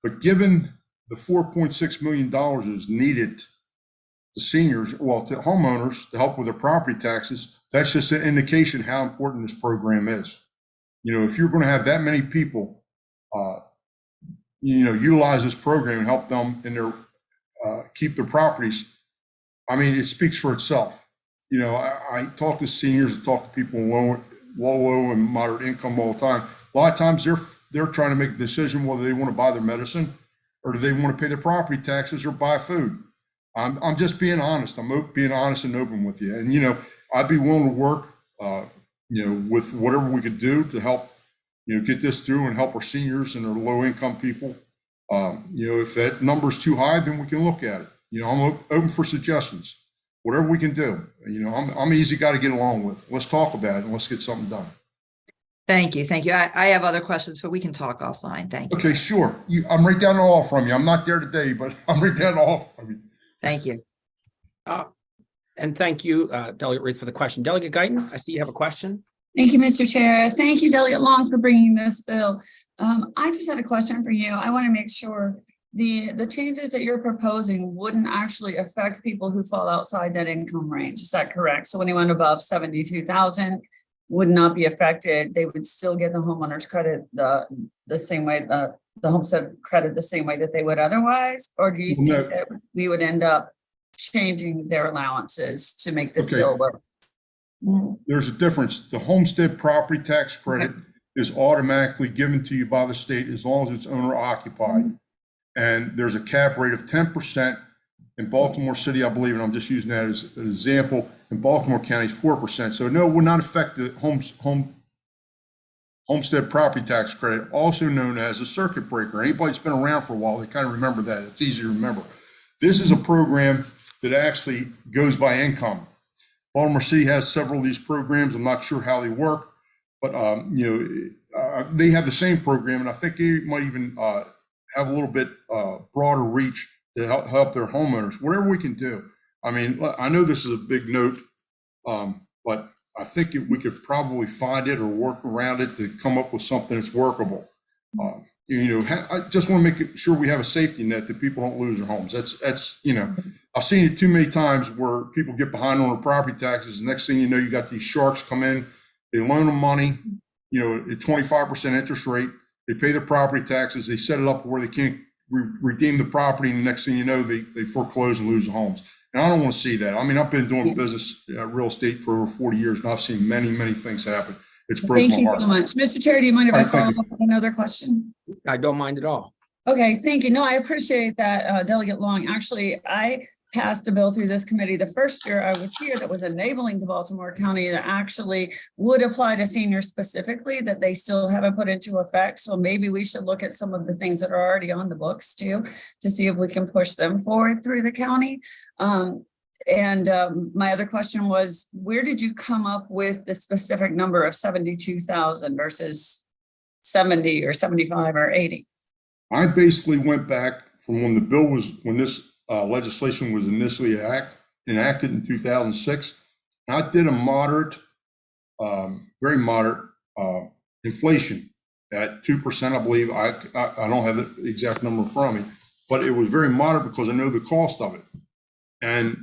But given the $4.6 million is needed to seniors, to homeowners to help with their property taxes, that's just an indication how important this program is. If you're going to have that many people, utilize this program and help them in their keep their properties, I mean, it speaks for itself. I talk to seniors, I talk to people low and moderate income all the time. A lot of times they're trying to make a decision whether they want to buy their medicine or do they want to pay their property taxes or buy food. I'm just being honest. I'm being honest and open with you. And, I'd be willing to work, with whatever we could do to help, get this through and help our seniors and our low income people. If that number's too high, then we can look at it. I'm open for suggestions, whatever we can do. I'm an easy guy to get along with. Let's talk about it and let's get something done. Thank you. I have other questions, but we can talk offline. Thank you. Okay, sure. I'm right down the hall from you. I'm not there today, but I'm right down the hall from you. Thank you. And thank you, Delegate Reed, for the question. Delegate Guyton, I see you have a question. Thank you, Mr. Chair. Thank you, Delegate Long, for bringing this bill. I just had a question for you. I want to make sure the changes that you're proposing wouldn't actually affect people who fall outside that income range. Is that correct? So anyone above 72,000 would not be affected. They would still get the homeowners credit the same way, the homestead credit the same way that they would otherwise? Or do you think that we would end up changing their allowances to make this bill work? There's a difference. The homestead property tax credit is automatically given to you by the state as long as it's owner occupied. And there's a cap rate of 10% in Baltimore City, I believe, and I'm just using that as an example. In Baltimore County, it's 4%. So no, it will not affect the homestead property tax credit, also known as a circuit breaker. Anybody that's been around for a while, they kind of remember that. It's easy to remember. This is a program that actually goes by income. Baltimore City has several of these programs. I'm not sure how they work, but they have the same program, and I think they might even have a little bit broader reach to help their homeowners. Whatever we can do. I mean, I know this is a big note, but I think we could probably find it or work around it to come up with something that's workable. I just want to make sure we have a safety net that people don't lose their homes. That's I've seen it too many times where people get behind on their property taxes. The next thing you know, you got these sharks come in, they loan them money, at 25% interest rate. They pay their property taxes. They set it up where they can't redeem the property, and the next thing you know, they foreclose and lose the homes. And I don't want to see that. I mean, I've been doing business, real estate for over 40 years, and I've seen many, many things happen. It's broken my Thank you heart. so much. Mr. Chair, do you mind if All I right, thank follow you. up with another question? I don't mind at all. Okay, thank you. No, I appreciate that, Delegate Long. Actually, I passed a bill through this committee the first year I was here that was enabling to Baltimore County that actually would apply to seniors specifically, that they still haven't put into effect. So maybe we should look at some of the things that are already on the books too, to see if we can push them forward through the county. My other question was, where did you come up with the specific number of 72,000 versus 70 or 75 or 80? I basically went back from when this legislation was initially enacted in 2006. I did a moderate, very moderate inflation at 2%, I believe. I don't have the exact number in front of me, but it was very moderate because I know the cost of it. And,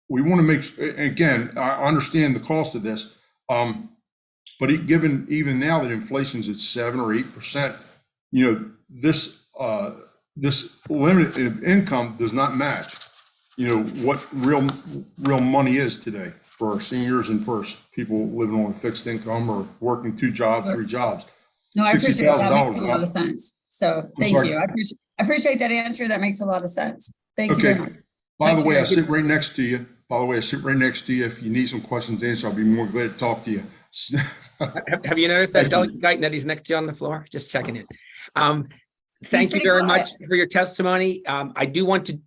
we want to make, again, I understand the cost of this, but given even now that inflation's at 7 or 8%, this limit of income does not match, what real money is today for our seniors and for people living on a fixed income or working 2 jobs, 3 jobs. No, I appreciate that. $60,000 Makes a lot of sense. So thank you. I appreciate that answer. That makes a lot of sense. Thank you very much. By the way, I sit right next to you. If you need some questions answered, I'll be more glad to talk to you. Have you noticed that Delegate Guyton that he's next to you on the floor? Just checking in. Thank you very much for your testimony. I do want to,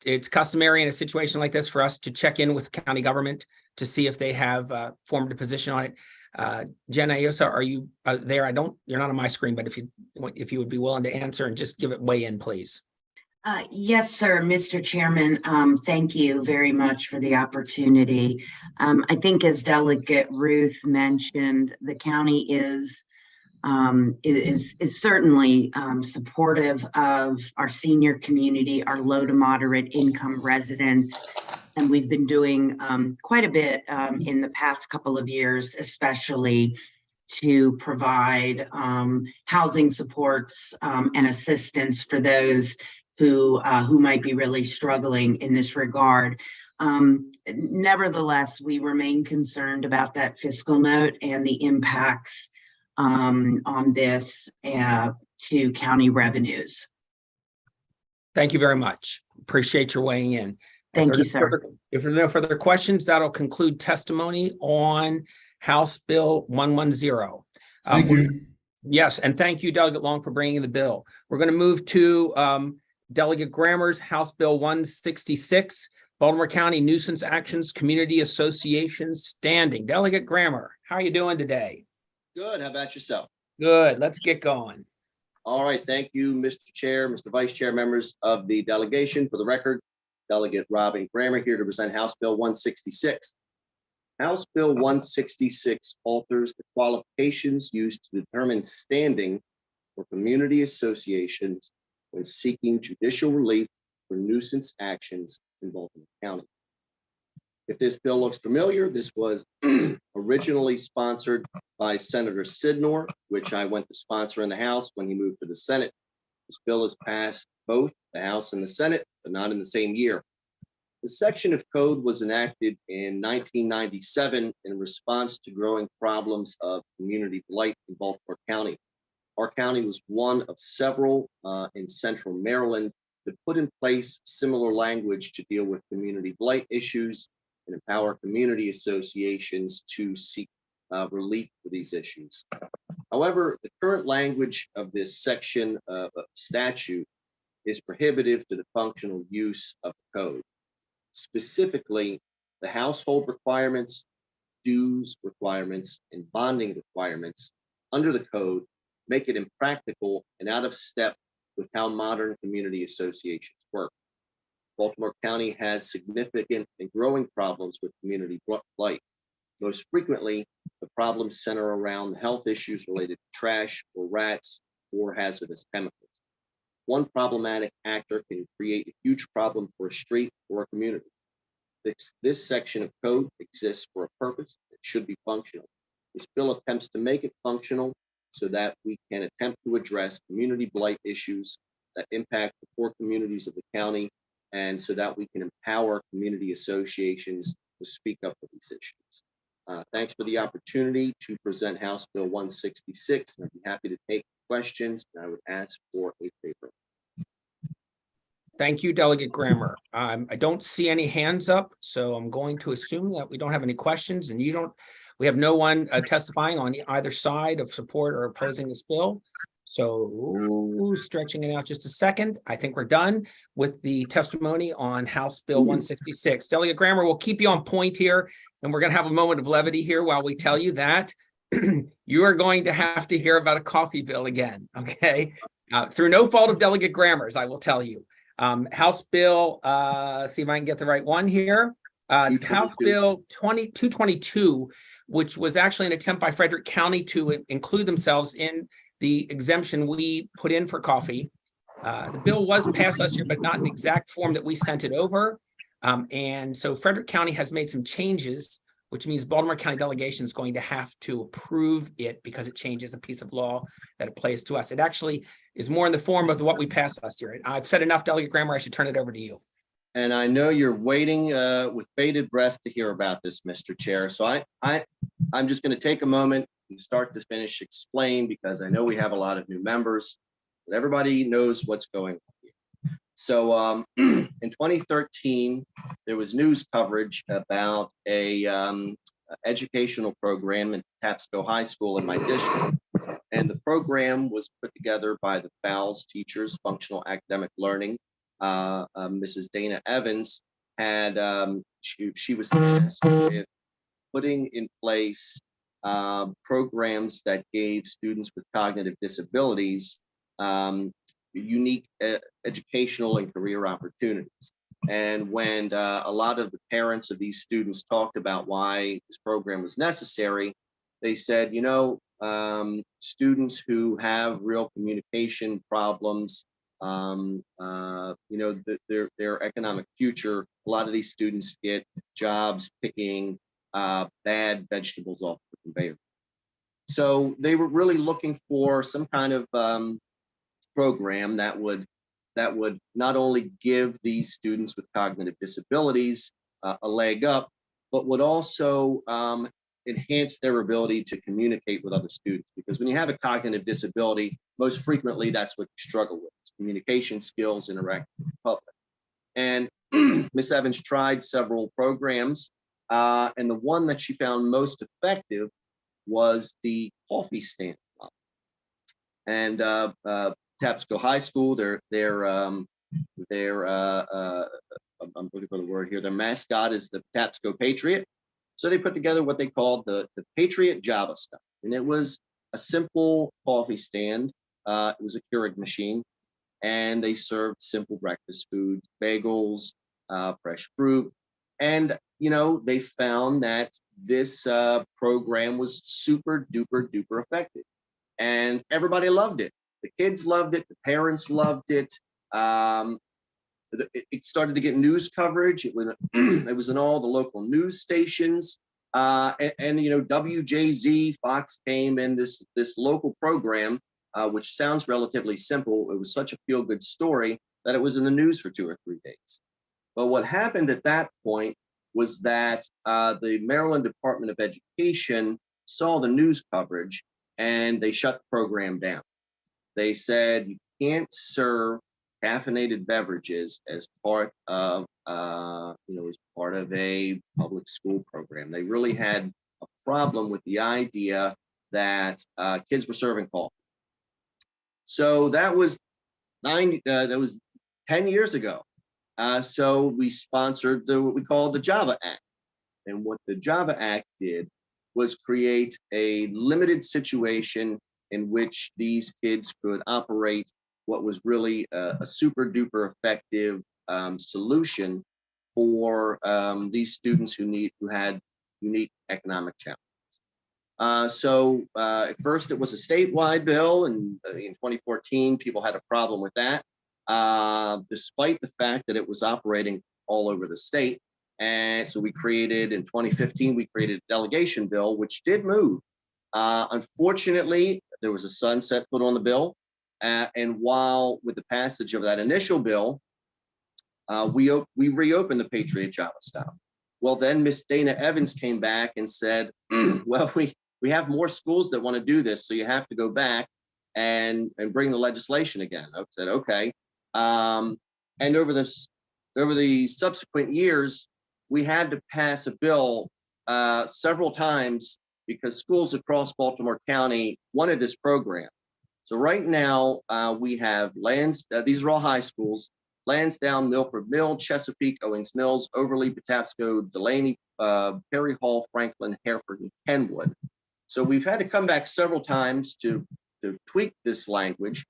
it's customary in a situation like this for us to check in with county government to see if they have formed a position on it. Jen Ayosa, are you there? You're not on my screen, but if you would be willing to answer and just weigh in, please. Yes, sir, Mr. Chairman. Thank you very much for the opportunity. I think as Delegate Ruth mentioned, the county is certainly supportive of our senior community, our low to moderate income residents. And we've been doing quite a bit in the past couple of years, especially to provide housing supports and assistance for those who might be really struggling in this regard. Nevertheless, we remain concerned about that fiscal note and the impacts on this to county revenues. Thank you very much. Appreciate your weighing in. Thank you, sir. If there are no further questions, that'll conclude testimony on House Bill 110. Thank you. Yes, and thank you, Delegate Long, for bringing the bill. We're going to move to Delegate Grammer's House Bill 166, Baltimore County Nuisance Actions Community Association Standing. Delegate Grammer, how are you doing today? Good. How about yourself? Good. Let's get going. All right. Thank you, Mr. Chair, Mr. Vice Chair, members of the delegation. For the record, Delegate Robin Grammer here to present House Bill 166. House Bill 166 alters the qualifications used to determine standing for community associations when seeking judicial relief for nuisance actions in Baltimore County. If this bill looks familiar, this was originally sponsored by Senator Sidnor, which I went to sponsor in the House when he moved to the Senate. This bill has passed both the House and the Senate, but not in the same year. The section of code was enacted in 1997 in response to growing problems of community blight in Baltimore County. Our county was one of several in central Maryland that put in place similar language to deal with community blight issues and empower community associations to seek relief for these issues. However, the current language of this section of statute is prohibitive to the functional use of the code. Specifically, the household requirements, dues requirements, and bonding requirements under the code make it impractical and out of step with how modern community associations work. Baltimore County has significant and growing problems with community blight. Most frequently, the problems center around health issues related to trash or rats or hazardous chemicals. One problematic actor can create a huge problem for a street or a community. This section of code exists for a purpose that should be functional. This bill attempts to make it functional so that we can attempt to address community blight issues that impact the poor communities of the county, and so that we can empower community associations to speak up for these issues. Thanks for the opportunity to present House Bill 166, and I'd be happy to take questions, and I would ask for a favor. Thank you, Delegate Grammer. I don't see any hands up, so I'm going to assume that we don't have any questions, and we have no one testifying on either side of support or opposing this bill. So stretching it out just a second, I think we're done with the testimony on House Bill 166. Delegate Grammer, we'll keep you on point here, and we're going to have a moment of levity here while we tell you that you are going to have to hear about a coffee bill again, okay? Through no fault of Delegate Grammer's, I will tell you. House Bill, see if I can get the right one here. House Bill 222, which was actually an attempt by Frederick County to include themselves in the exemption we put in for coffee. The bill was passed last year, but not in the exact form that we sent it over. And so Frederick County has made some changes, which means Baltimore County delegation is going to have to approve it because it changes a piece of law that applies to us. It actually is more in the form of what we passed last year. I've said enough, Delegate Grammer. I should turn it over to you. And I know you're waiting with bated breath to hear about this, Mr. Chair. So I'm just going to take a moment and start to finish explain, because I know we have a lot of new members, but everybody knows what's going on here. So in 2013, there was news coverage about a educational program in Tapsco High School in my district. And the program was put together by the FALS teachers, Functional Academic Learning. Mrs. Dana Evans had, she was tasked with putting in place programs that gave students with cognitive disabilities unique educational and career opportunities. And when a lot of the parents of these students talked about why this program was necessary, they said, you know, students who have real communication problems, you know, their economic future, a lot of these students get jobs picking bad vegetables off the conveyor. So they were really looking for some kind of program that would not only give these students with cognitive disabilities a leg up, but would also enhance their ability to communicate with other students. Because when you have a cognitive disability, most frequently that's what you struggle with: communication skills, interacting with the public. And Ms. Evans tried several programs, and the one that she found most effective was the coffee stand. And Tapsco High School, I'm looking for the word here, their mascot is the Tapsco Patriot. So they put together what they called the Patriot Java Stuff. And it was a simple coffee stand. It was a Keurig machine, and they served simple breakfast foods, bagels, fresh fruit. And, you know, they found that this program was super duper duper effective, and everybody loved it. The kids loved it. The parents loved it. It started to get news coverage. It was in all the local news stations. And you know, WJZ, Fox came in this local program, which sounds relatively simple. It was such a feel-good story that it was in the news for 2 or 3 days. But what happened at that point was that the Maryland Department of Education saw the news coverage, and they shut the program down. They said you can't serve caffeinated beverages as part of as part of a public school program. They really had a problem with the idea that kids were serving coffee. So that was 10 years ago. So we sponsored what we call the Java Act. And what the Java Act did was create a limited situation in which these kids could operate what was really a super duper effective solution for these students who had unique economic challenges. So at first it was a statewide bill, and in 2014 people had a problem with that, despite the fact that it was operating all over the state. And so in 2015 we created a delegation bill, which did move. Unfortunately, there was a sunset put on the bill. And while with the passage of that initial bill, we reopened the Patriot Java style. Well, then Miss Dana Evans came back and said, well, we have more schools that want to do this, so you have to go back and bring the legislation again. I said, okay. And over the subsequent years, we had to pass a bill several times because schools across Baltimore County wanted this program. So right now we have these are all high schools: Lansdowne, Milford Mill, Chesapeake, Owings Mills, Overly, Patapsco, Delaney, Perry Hall, Franklin, Hereford, and Kenwood. So we've had to come back several times to tweak this language.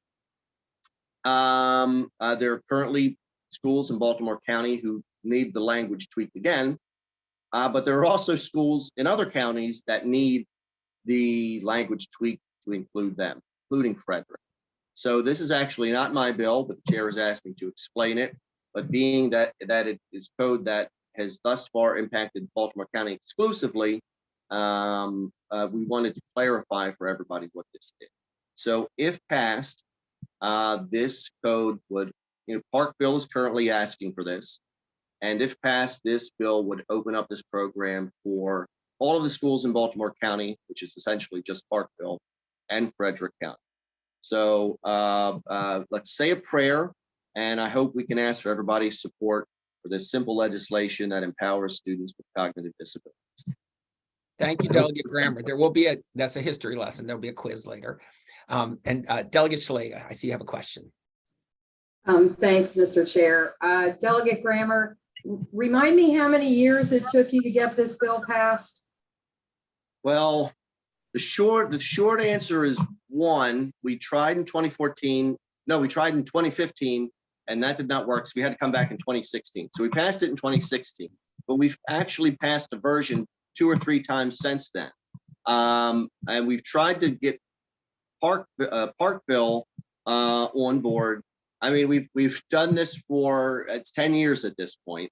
There are currently schools in Baltimore County who need the language tweaked again, but there are also schools in other counties that need the language tweaked to include them, including Frederick. So this is actually not my bill, but the chair has asked me to explain it. But being that it is code that has thus far impacted Baltimore County exclusively, we wanted to clarify for everybody what this is. So if passed, this code would, Parkville is currently asking for this. And if passed, this bill would open up this program for all of the schools in Baltimore County, which is essentially just Parkville, and Frederick County. So let's say a prayer, and I hope we can ask for everybody's support for this simple legislation that empowers students with cognitive disabilities. Thank you, Delegate Grammer. There will be that's a history lesson. There'll be a quiz later. And Delegate Szeliga, I see you have a question. Thanks, Mr. Chair. Delegate Grammer, remind me how many years it took you to get this bill passed? Well, the short answer is one. We tried in 2014. No, we tried in 2015, and that did not work. So we had to come back in 2016. So we passed it in 2016, but we've actually passed a version 2 or 3 times since then. And we've tried to get Parkville on board. I mean, we've done this for it's 10 years at this point.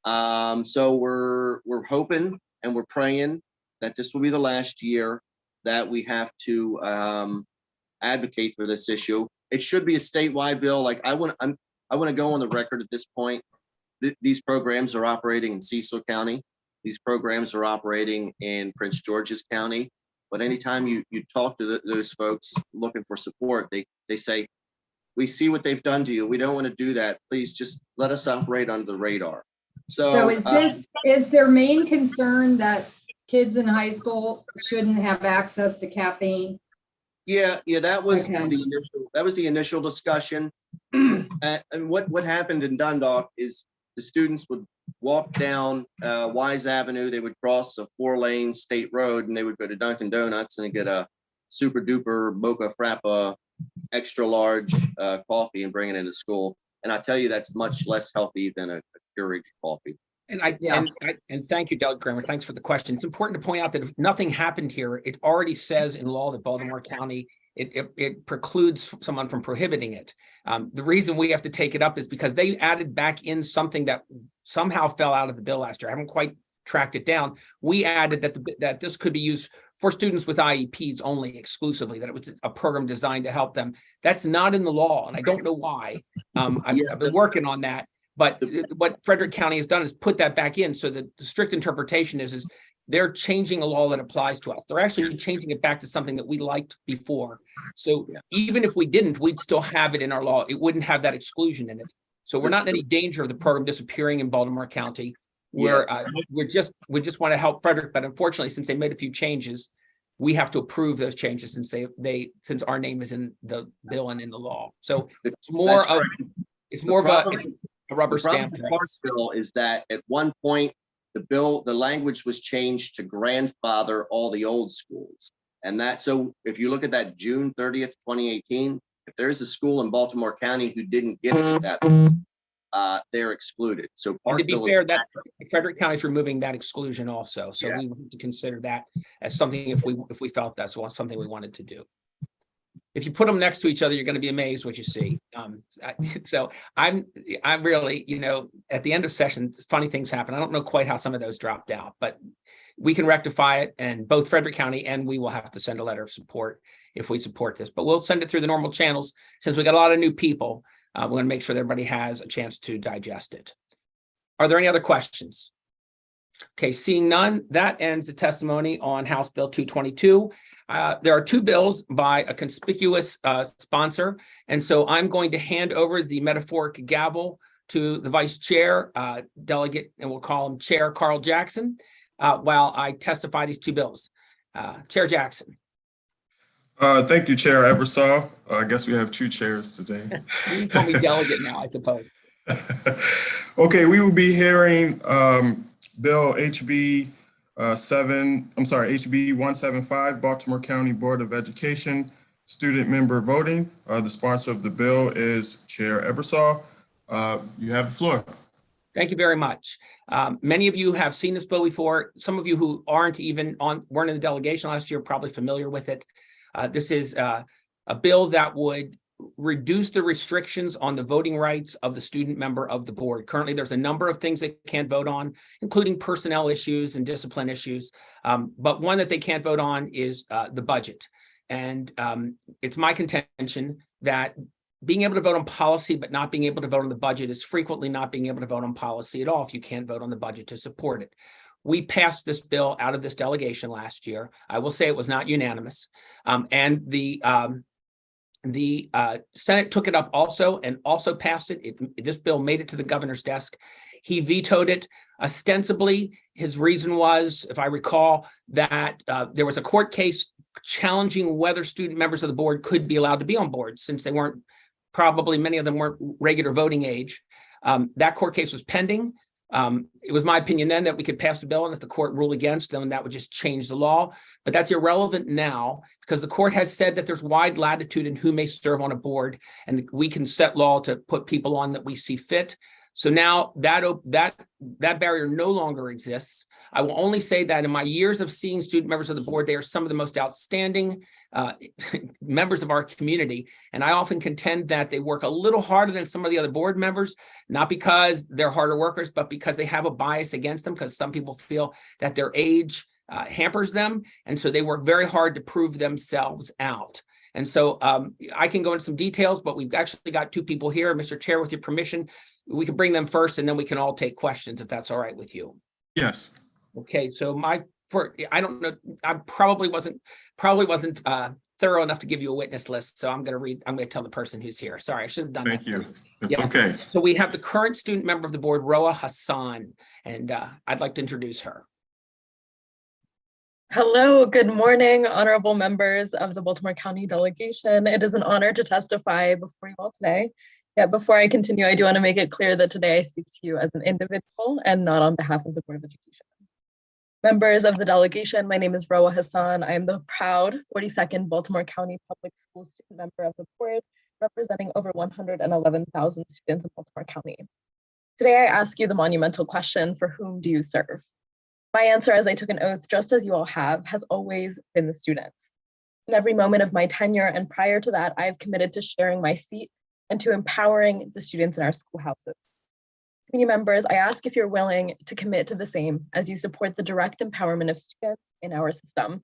So we're hoping and we're praying that this will be the last year that we have to advocate for this issue. It should be a statewide bill. Like I want to go on the record at this point. These programs are operating in Cecil County. These programs are operating in Prince George's County. But anytime you talk to those folks looking for support, they say, we see what they've done to you. We don't want to do that. Please just let us operate under the radar. So is their main concern that kids in high school shouldn't have access to caffeine? Yeah, that was okay. the initial discussion. And what happened in Dundalk is the students would walk down Wise Avenue. They would cross a 4-lane state road and they would go to Dunkin' Donuts and get a super duper mocha frappa extra large coffee and bring it into school. And I tell you, that's much less healthy than a Keurig coffee. And and thank you, Delegate Grammer. Thanks for the question. It's important to point out that if nothing happened here, it already says in law that Baltimore County, it precludes someone from prohibiting it. The reason we have to take it up is because they added back in something that somehow fell out of the bill last year. I haven't quite tracked it down. We added that this could be used for students with IEPs only exclusively, that it was a program designed to help them. That's not in the law, and I don't know why. I've been working on that. But what Frederick County has done is put that back in. So the strict interpretation is they're changing a law that applies to us. They're actually changing it back to something that we liked before. So even if we didn't, we'd still have it in our law. It wouldn't have that exclusion in it. So we're not in any danger of the program disappearing in Baltimore County. We just want to help Frederick, but unfortunately, since they made a few changes, we have to approve those changes since since our name is in the bill and in the law. So it's more of a rubber stamp. The bill is that at one point the language was changed to grandfather all the old schools, and so if you look at that June 30th, 2018, if there's a school in Baltimore County who didn't get that, they're excluded. So to be fair, that Frederick County is removing that exclusion also. So we want to consider that as something if we felt that's something we wanted to do. If you put them next to each other, you're going to be amazed what you see. So I'm really, at the end of session, funny things happen. I don't know quite how some of those dropped out, but we can rectify it, and both Frederick County and we will have to send a letter of support if we support this, but we'll send it through the normal channels. Since we got a lot of new people, we're going to make sure that everybody has a chance to digest it. Are there any other questions? Okay, seeing none, that ends the testimony on House Bill 222. There are two bills by a conspicuous sponsor, and so I'm going to hand over the metaphoric gavel to the Vice Chair, Delegate, and we'll call him Chair Carl Jackson, while I testify these two bills. Chair Jackson. Thank you, Chair Ebersol. I guess we have two chairs today. You can call me delegate now, I suppose. Okay, we will be hearing Bill HB 175, Baltimore County Board of Education, student member voting. The sponsor of the bill is Chair Ebersol. You have the floor. Thank you very much. Many of you have seen this bill before. Some of you who weren't in the delegation last year are probably familiar with it. This is a bill that would reduce the restrictions on the voting rights of the student member of the board. Currently, there's a number of things they can't vote on, including personnel issues and discipline issues. But one that they can't vote on is the budget. And it's my contention that being able to vote on policy but not being able to vote on the budget is frequently not being able to vote on policy at all if you can't vote on the budget to support it. We passed this bill out of this delegation last year. I will say it was not unanimous. And the Senate took it up also and also passed it. This bill made it to the governor's desk. He vetoed it. Ostensibly, his reason was, if I recall, that there was a court case challenging whether student members of the board could be allowed to be on board, since they weren't, probably many of them weren't regular voting age. That court case was pending. It was my opinion then that we could pass the bill, and if the court ruled against them, that would just change the law. But that's irrelevant now, because the court has said that there's wide latitude in who may serve on a board, and we can set law to put people on that we see fit. So now that barrier no longer exists. I will only say that in my years of seeing student members of the board, they are some of the most outstanding members of our community. And I often contend that they work a little harder than some of the other board members, not because they're harder workers, but because they have a bias against them, because some people feel that their age hampers them. And so they work very hard to prove themselves out. And so I can go into some details, but we've actually got two people here. Mr. Chair, with your permission, we can bring them first, and then we can all take questions if that's all right with you. Yes. Okay, so I don't know, I probably wasn't thorough enough to give you a witness list, so I'm going to tell the person who's here. Sorry, I should have done that. Thank you. It's okay. So we have the current student member of the board, Roa Hassan, and I'd like to introduce her. Hello, good morning, honorable members of the Baltimore County delegation. It is an honor to testify before you all today. Yet before I continue, I do want to make it clear that today I speak to you as an individual and not on behalf of the Board of Education. Members of the delegation, my name is Roa Hassan. I am the proud 42nd Baltimore County Public School student member of the board, representing over 111,000 students in Baltimore County. Today, I ask you the monumental question, for whom do you serve? My answer, as I took an oath, just as you all have, has always been the students. In every moment of my tenure and prior to that, I have committed to sharing my seat and to empowering the students in our schoolhouses. Committee members, I ask if you're willing to commit to the same as you support the direct empowerment of students in our system.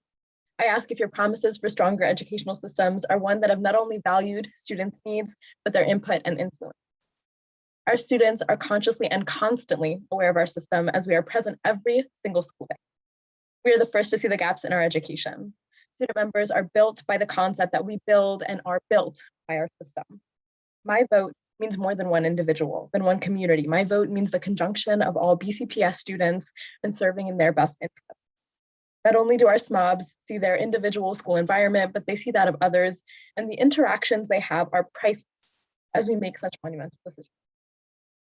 I ask if your promises for stronger educational systems are one that have not only valued students' needs, but their input and influence. Our students are consciously and constantly aware of our system as we are present every single school day. We are the first to see the gaps in our education. Student members are built by the concept that we build and are built by our system. My vote means more than one individual, than one community. My vote means the conjunction of all BCPS students and serving in their best interests. Not only do our SMOBs see their individual school environment, but they see that of others, and the interactions they have are priceless as we make such monumental decisions.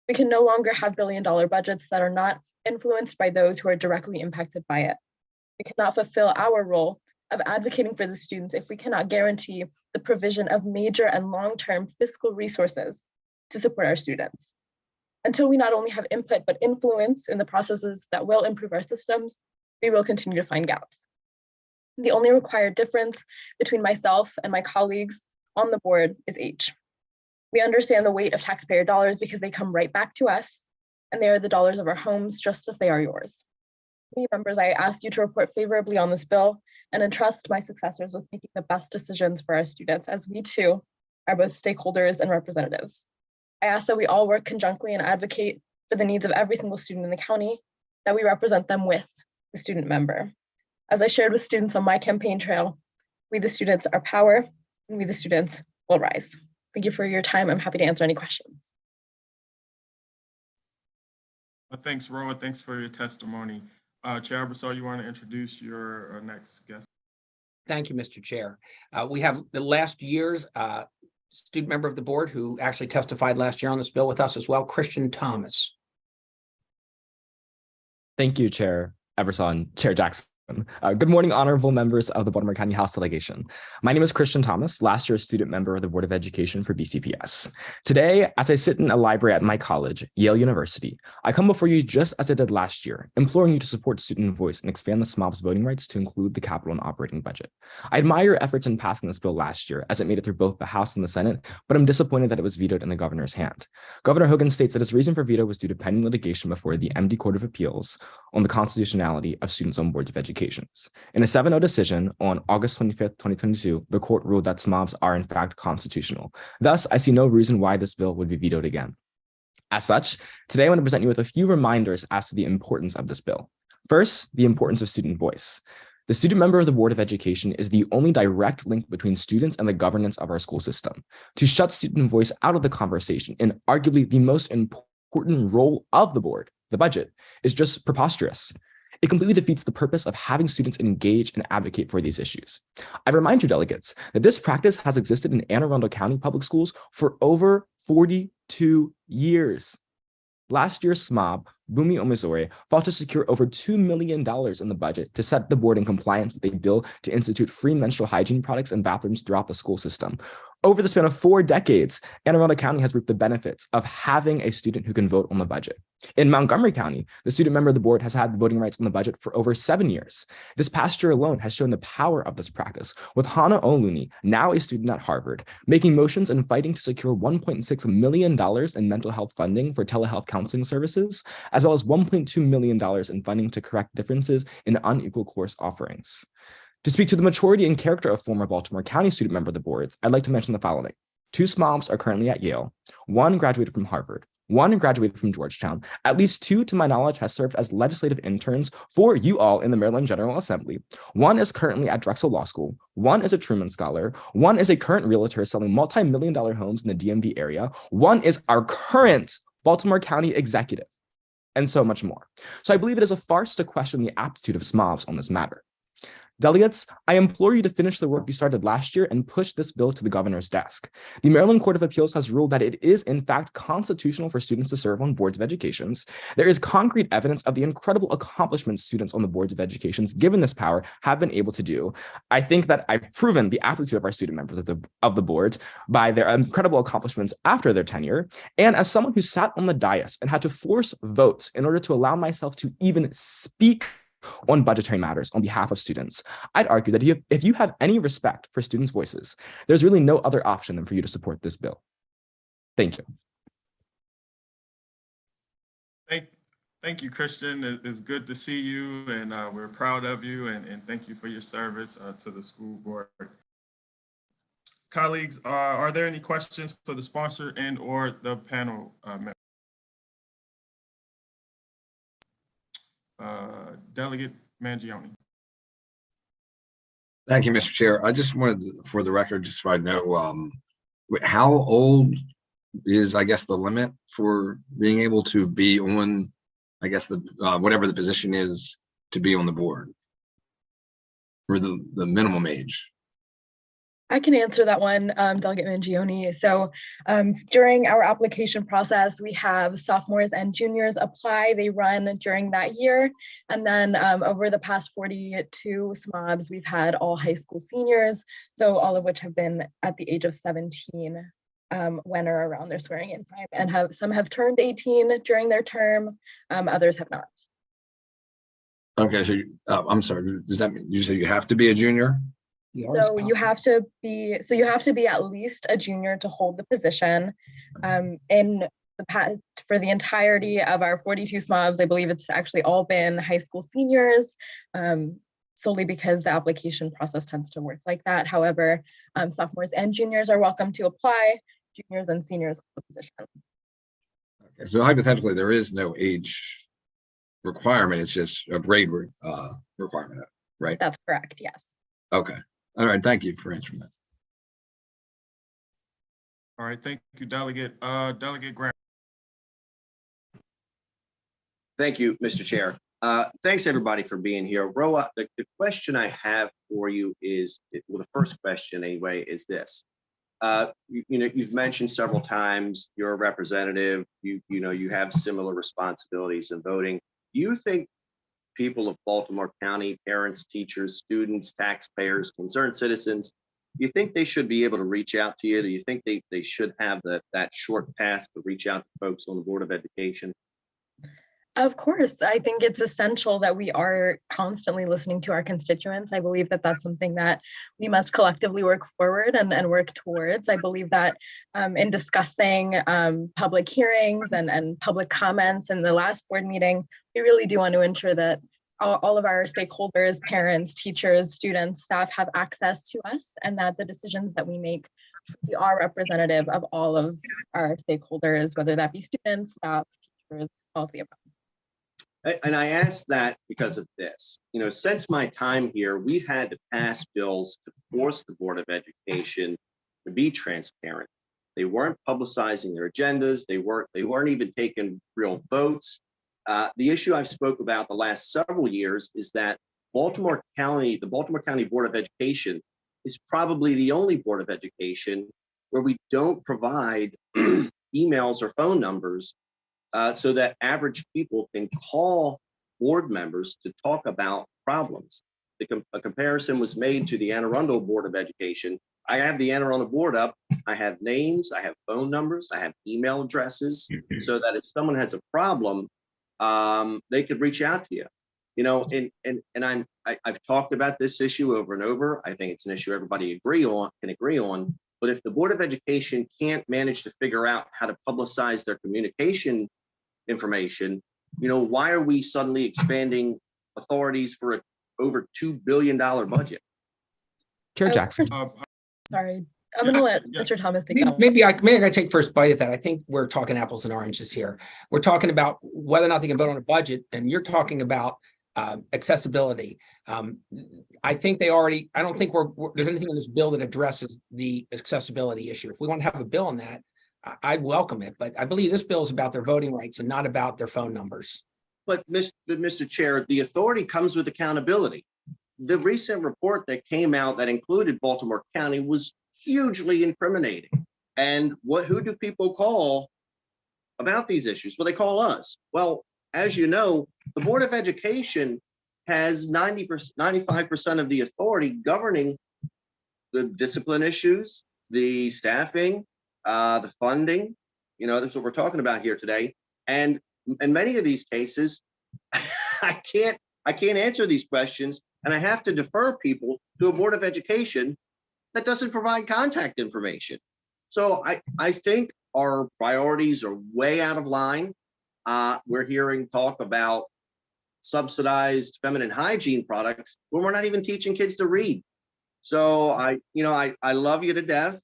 We can no longer have billion-dollar budgets that are not influenced by those who are directly impacted by it. We cannot fulfill our role of advocating for the students if we cannot guarantee the provision of major and long-term fiscal resources to support our students. Until we not only have input, but influence in the processes that will improve our systems, we will continue to find gaps. The only required difference between myself and my colleagues on the board is age. We understand the weight of taxpayer dollars because they come right back to us, and they are the dollars of our homes just as they are yours. Committee members, I ask you to report favorably on this bill and entrust my successors with making the best decisions for our students, as we too are both stakeholders and representatives. I ask that we all work conjunctly and advocate for the needs of every single student in the county, that we represent them with the student member. As I shared with students on my campaign trail, we the students are power, and we the students will rise. Thank you for your time. I'm happy to answer any questions. Thanks, Roa. Thanks for your testimony. Chair Ebersol, you want to introduce your next guest? Thank you, Mr. Chair. We have the last year's student member of the board who actually testified last year on this bill with us as well, Christian Thomas. Thank you, Chair Ebersol and Chair Jackson. Good morning, honorable members of the Baltimore County House Delegation. My name is Christian Thomas, last year's student member of the Board of Education for BCPS. Today, as I sit in a library at my college, Yale University, I come before you just as I did last year, imploring you to support student voice and expand the SMOB's voting rights to include the capital and operating budget. I admire your efforts in passing this bill last year, as it made it through both the House and the Senate, but I'm disappointed that it was vetoed in the governor's hand. Governor Hogan states that his reason for veto was due to pending litigation before the MD Court of Appeals on the constitutionality of students on boards of education. In a 7-0 decision on August 25th, 2022, the court ruled that SMOBs are in fact constitutional. Thus, I see no reason why this bill would be vetoed again. As such, today I want to present you with a few reminders as to the importance of this bill. First, the importance of student voice. The student member of the Board of Education is the only direct link between students and the governance of our school system. To shut student voice out of the conversation in arguably the most important role of the board, the budget, is just preposterous. It completely defeats the purpose of having students engage and advocate for these issues. I remind you, delegates, that this practice has existed in Anne Arundel County Public Schools for over 42 years. Last year's SMOB, Bumi Omizore, fought to secure over $2 million in the budget to set the board in compliance with a bill to institute free menstrual hygiene products in bathrooms throughout the school system. Over the span of 4 decades, Anne Arundel County has reaped the benefits of having a student who can vote on the budget. In Montgomery County, the student member of the board has had the voting rights on the budget for over 7 years. This past year alone has shown the power of this practice, with Hannah Oluni, now a student at Harvard, making motions and fighting to secure $1.6 million in mental health funding for telehealth counseling services, as well as $1.2 million in funding to correct differences in unequal course offerings. To speak to the maturity and character of former Baltimore County student member of the boards, I'd like to mention the following. 2 SMOBs are currently at Yale. 1 graduated from Harvard. 1 graduated from Georgetown. At least 2, to my knowledge, has served as legislative interns for you all in the Maryland General Assembly. 1 is currently at Drexel Law School. 1 is a Truman Scholar. 1 is a current realtor selling multi-million-dollar homes in the DMV area. 1 is our current Baltimore County executive, and so much more. So I believe it is a farce to question the aptitude of SMOBs on this matter. Delegates, I implore you to finish the work you started last year and push this bill to the governor's desk. The Maryland Court of Appeals has ruled that it is in fact constitutional for students to serve on boards of education. There is concrete evidence of the incredible accomplishments students on the boards of education, given this power, have been able to do. I think that I've proven the aptitude of our student members of the boards by their incredible accomplishments after their tenure. And as someone who sat on the dais and had to force votes in order to allow myself to even speak on budgetary matters on behalf of students, I'd argue that if you have any respect for students' voices, there's really no other option than for you to support this bill. Thank you. Thank you, Christian. It's good to see you, and we're proud of you, and thank you for your service to the school board. Colleagues, are there any questions for the sponsor and or the panel member? Delegate Mangione. Thank you, Mr. Chair. I just wanted, for the record, just so I know, how old is, I guess, the limit for being able to be on, I guess, the whatever the position is to be on the board, or the minimum age? I can answer that one, Delegate Mangione. So during our application process, we have sophomores and juniors apply. They run during that year. And then over the past 42 SMOBs, we've had all high school seniors, so all of which have been at the age of 17 when or around their swearing in time, and some have turned 18 during their term, others have not. Okay, so I'm sorry, does that mean you say you have to be a junior? So you have to be at least a junior to hold the position. In the past, for the entirety of our 42 SMOBs, I believe it's actually all been high school seniors. solely because the application process tends to work like that. However, sophomores and juniors are welcome to apply, juniors and seniors for the position. Okay, so hypothetically, there is no age requirement. It's just a grade requirement, right? That's correct, yes. Okay. All right. Thank you for answering that. All right, thank you, Delegate. Delegate Graham. Thank you, Mr. Chair. Thanks everybody for being here. Roa, the question I have for you is, well, the first question anyway, is this. You've mentioned several times you're a representative, you have similar responsibilities in voting. Do you think people of Baltimore County, parents, teachers, students, taxpayers, concerned citizens, do you think they should be able to reach out to you? Do you think they should have that short path to reach out to folks on the Board of Education? Of course, I think it's essential that we are constantly listening to our constituents. I believe that that's something that we must collectively work forward and work towards. I believe that in discussing public hearings and public comments in the last board meeting, we really do want to ensure that all of our stakeholders, parents, teachers, students, staff have access to us, and that the decisions that we make are representative of all of our stakeholders, whether that be students, staff, teachers, all of the above. And I ask that because of this. Since my time here, we've had to pass bills to force the Board of Education to be transparent. They weren't publicizing their agendas. They weren't even taking real votes. The issue I've spoke about the last several years is that the Baltimore County Board of Education is probably the only Board of Education where we don't provide emails or phone numbers so that average people can call board members to talk about problems. A comparison was made to the Anne Arundel Board of Education. I have the Anne Arundel Board up. I have names, I have phone numbers, I have email addresses, so that if someone has a problem, they could reach out to you. I've talked about this issue over and over. I think it's an issue everybody can agree on. But if the Board of Education can't manage to figure out how to publicize their communication information, why are we suddenly expanding authorities for an over $2 billion budget? Chair Jackson. Sorry, I'm going to let Mr. Thomas take that one. Maybe I take first bite at that. I think we're talking apples and oranges here. We're talking about whether or not they can vote on a budget, and you're talking about accessibility. I don't think there's anything in this bill that addresses the accessibility issue. If we want to have a bill on that, I'd welcome it, but I believe this bill is about their voting rights and not about their phone numbers. But Mr. Chair, the authority comes with accountability. The recent report that came out that included Baltimore County was hugely incriminating. And who do people call about these issues? Well, they call us. Well, as you know, the Board of Education has 95% of the authority governing the discipline issues, the staffing, the funding. That's what we're talking about here today. And in many of these cases, I can't answer these questions, and I have to defer people to a Board of Education that doesn't provide contact information. So I think our priorities are way out of line. We're hearing talk about subsidized feminine hygiene products when we're not even teaching kids to read. So I love you to death.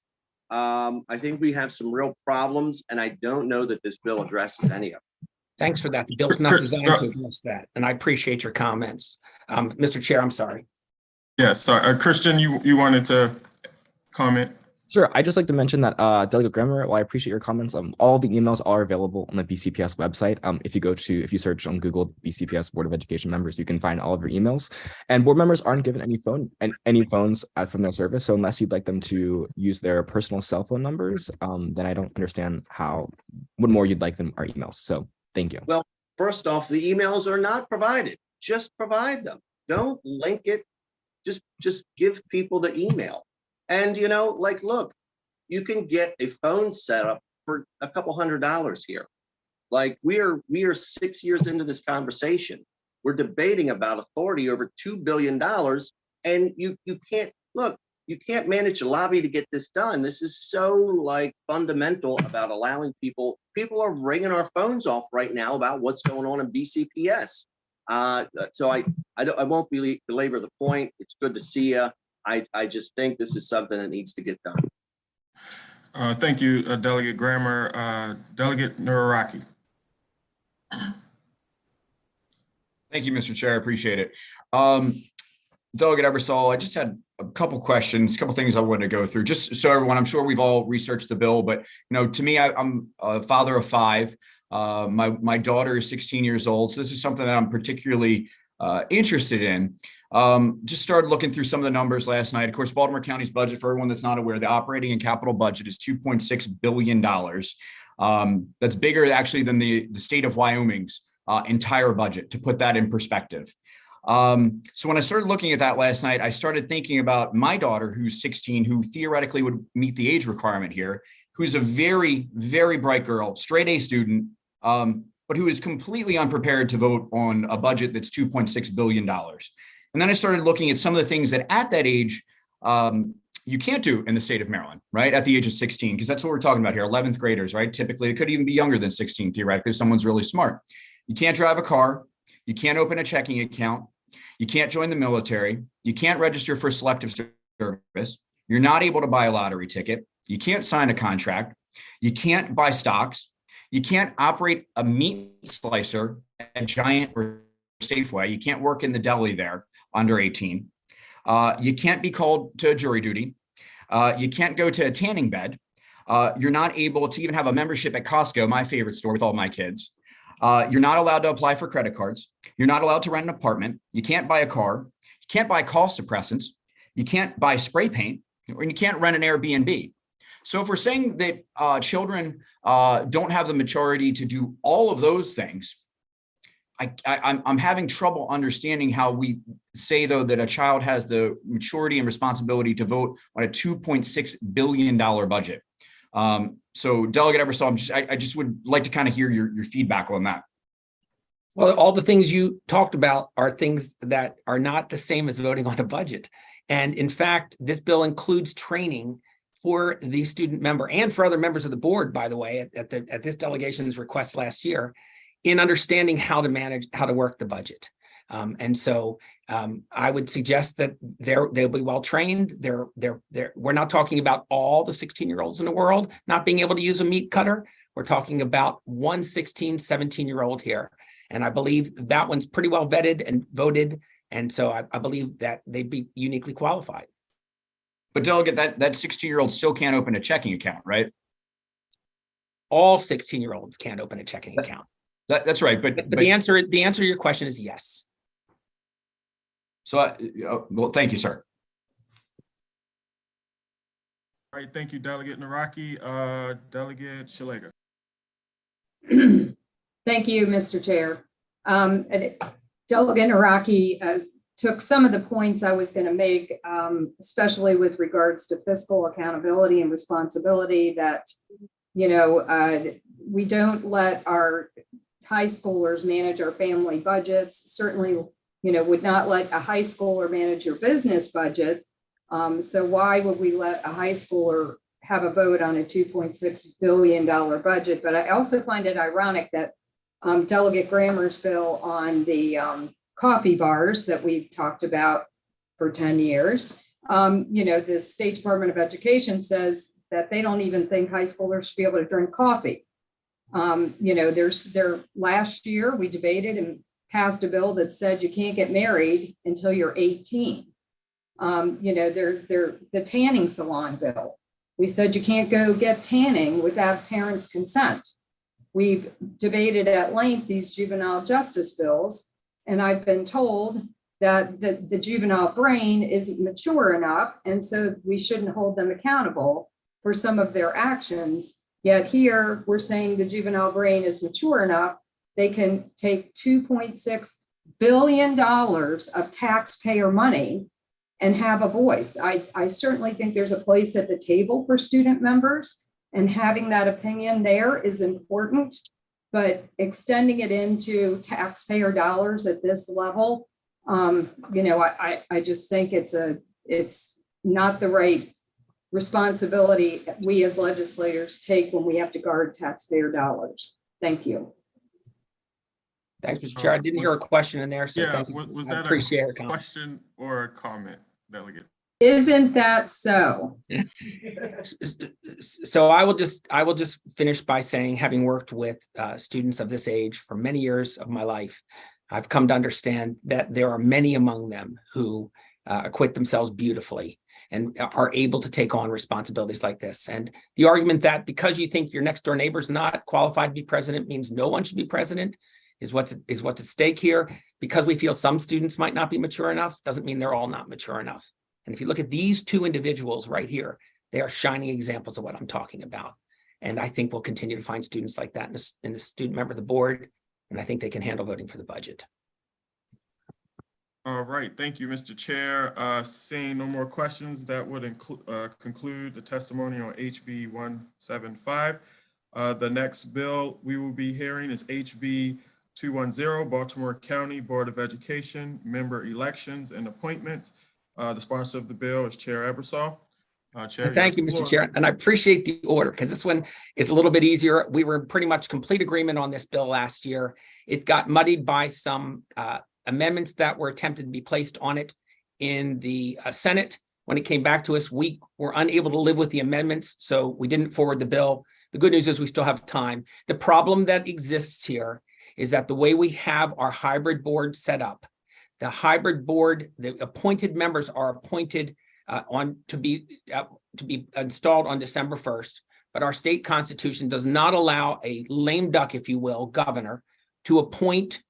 I think we have some real problems, and I don't know that this bill addresses any of them. Thanks for that. The bill's not designed to address that, and I appreciate your comments. Mr. Chair, I'm sorry. Yes, sorry. Christian, you wanted to comment? Sure. I'd just like to mention that Delegate Grammer, while I appreciate your comments, all the emails are available on the BCPS website. If you search on Google BCPS Board of Education members, you can find all of your emails. And board members aren't given any phones from their service. So unless you'd like them to use their personal cell phone numbers, then I don't understand what more you'd like them our emails. So thank you. Well, first off, the emails are not provided. Just provide them. Don't link it. Just give people the email. And look, you can get a phone set up for a couple $100 here. Like we are 6 years into this conversation. We're debating about authority over $2 billion, and you can't manage to lobby to get this done. This is so fundamental about allowing people are ringing our phones off right now about what's going on in BCPS. So I won't belabor the point. It's good to see you. I just think this is something that needs to get done. Thank you, Delegate Grammer. Delegate Nuraraki. Thank you, Mr. Chair. I appreciate it. Delegate Ebersol, I just had a couple questions, a couple things I wanted to go through. Just so everyone, I'm sure we've all researched the bill, but to me, I'm a father of 5. My daughter is 16 years old, so this is something that I'm particularly interested in. Just started looking through some of the numbers last night. Of course, Baltimore County's budget, for everyone that's not aware, the operating and capital budget is $2.6 billion. That's bigger actually than the state of Wyoming's entire budget, to put that in perspective. So when I started looking at that last night, I started thinking about my daughter, who's 16, who theoretically would meet the age requirement here, who's a very, very bright girl, straight A student, but who is completely unprepared to vote on a budget that's $2.6 billion. And then I started looking at some of the things that at that age, you can't do in the state of Maryland, right? At the age of 16, because that's what we're talking about here, 11th graders, right? Typically, it could even be younger than 16, theoretically, if someone's really smart. You can't drive a car. You can't open a checking account. You can't join the military. You can't register for selective service. You're not able to buy a lottery ticket. You can't sign a contract. You can't buy stocks. You can't operate a meat slicer at Giant or Safeway. You can't work in the deli there under 18. You can't be called to jury duty. You can't go to a tanning bed. You're not able to even have a membership at Costco, my favorite store with all my kids. You're not allowed to apply for credit cards. You're not allowed to rent an apartment. You can't buy a car. You can't buy cough suppressants. You can't buy spray paint, and you can't rent an Airbnb. So if we're saying that children don't have the maturity to do all of those things, I'm having trouble understanding how we say, though, that a child has the maturity and responsibility to vote on a $2.6 billion budget. So Delegate Ebersol, I just would like to kind of hear your feedback on that. Well, all the things you talked about are things that are not the same as voting on a budget. And in fact, this bill includes training for the student member and for other members of the board, by the way, at this delegation's request last year, in understanding how to manage, how to work the budget. And so I would suggest that they'll be well trained. We're not talking about all the 16-year-olds in the world not being able to use a meat cutter. We're talking about one 16, 17-year-old here. And I believe that one's pretty well vetted and voted. And so I believe that they'd be uniquely qualified. But Delegate, that 16-year-old still can't open a checking account, right? All 16-year-olds can't open a checking account. That's right. But the answer to your question is yes. So, well, thank you, sir. All right, thank you, Delegate Naraki. Delegate Shalaga. Thank you, Mr. Chair. Delegate Naraki took some of the points I was going to make, especially with regards to fiscal accountability and responsibility, that, we don't let our high schoolers manage our family budgets. Certainly, would not let a high schooler manage your business budget. So why would we let a high schooler have a vote on a $2.6 billion budget? But I also find it ironic that Delegate Grammer's bill on the coffee bars that we've talked about for 10 years, the State Department of Education says that they don't even think high schoolers should be able to drink coffee. Last year we debated and passed a bill that said you can't get married until you're 18. The tanning salon bill. We said you can't go get tanning without parents' consent. We've debated at length these juvenile justice bills, and I've been told that the juvenile brain isn't mature enough, and so we shouldn't hold them accountable for some of their actions. Yet here we're saying the juvenile brain is mature enough, they can take $2.6 billion of taxpayer money and have a voice. I certainly think there's a place at the table for student members, and having that opinion there is important, but extending it into taxpayer dollars at this level, I just think it's not the right responsibility we as legislators take when we have to guard taxpayer dollars. Thank you. Thanks, Mr. Chair. I didn't hear a question in there, so Yeah, thank you. was I that appreciate a your comments. question or a comment, Delegate? Isn't that so? So I will just finish by saying, having worked with students of this age for many years of my life, I've come to understand that there are many among them who acquit themselves beautifully and are able to take on responsibilities like this. And the argument that because you think your next door neighbor is not qualified to be president means no one should be president is what's at stake here. Because we feel some students might not be mature enough doesn't mean they're all not mature enough. And if you look at these two individuals right here, they are shining examples of what I'm talking about. And I think we'll continue to find students like that in the student member of the board. And I think they can handle voting for the budget. All right, thank you, Mr. Chair. Seeing no more questions, that would conclude the testimony on HB 175. The next bill we will be hearing is HB 210, Baltimore County Board of Education, Member Elections and Appointments. The sponsor of the bill is Chair Ebersol. Chair, Thank you, Mr. Chair. And I appreciate the order because this one is a little bit easier. We were in pretty much complete agreement on this bill last year. It got muddied by some amendments that were attempted to be placed on it in the Senate. When it came back to us, we were unable to live with the amendments, so we didn't forward the bill. The good news is we still have time. The problem that exists here is that the way we have our hybrid board set up, the hybrid board, the appointed members are appointed to be installed on December 1st, but our state constitution does not allow a lame duck, if you will, governor to appoint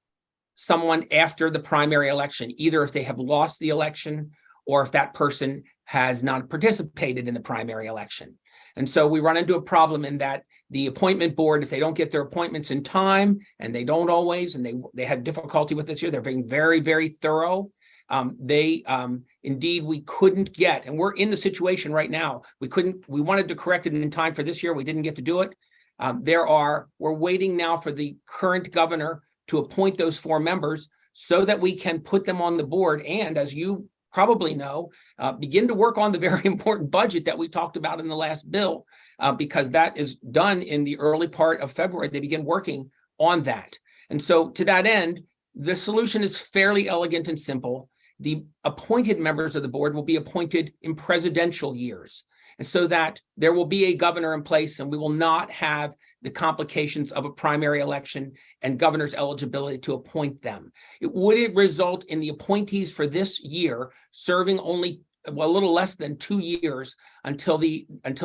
someone after the primary election, either if they have lost the election or if that person has not participated in the primary election. And so we run into a problem in that the appointment board, if they don't get their appointments in time, and they don't always, and they had difficulty with this year, they're being very, very thorough. Indeed, we couldn't get, and we're in the situation right now, we wanted to correct it in time for this year. We didn't get to do it. We're waiting now for the current governor to appoint those 4 members so that we can put them on the board. And as you probably know, begin to work on the very important budget that we talked about in the last bill, because that is done in the early part of February. They begin working on that. And so to that end, the solution is fairly elegant and simple. The appointed members of the board will be appointed in presidential years, and so that there will be a governor in place and we will not have the complications of a primary election and governor's eligibility to appoint them. Would result in the appointees for this year serving only a little less than 2 years until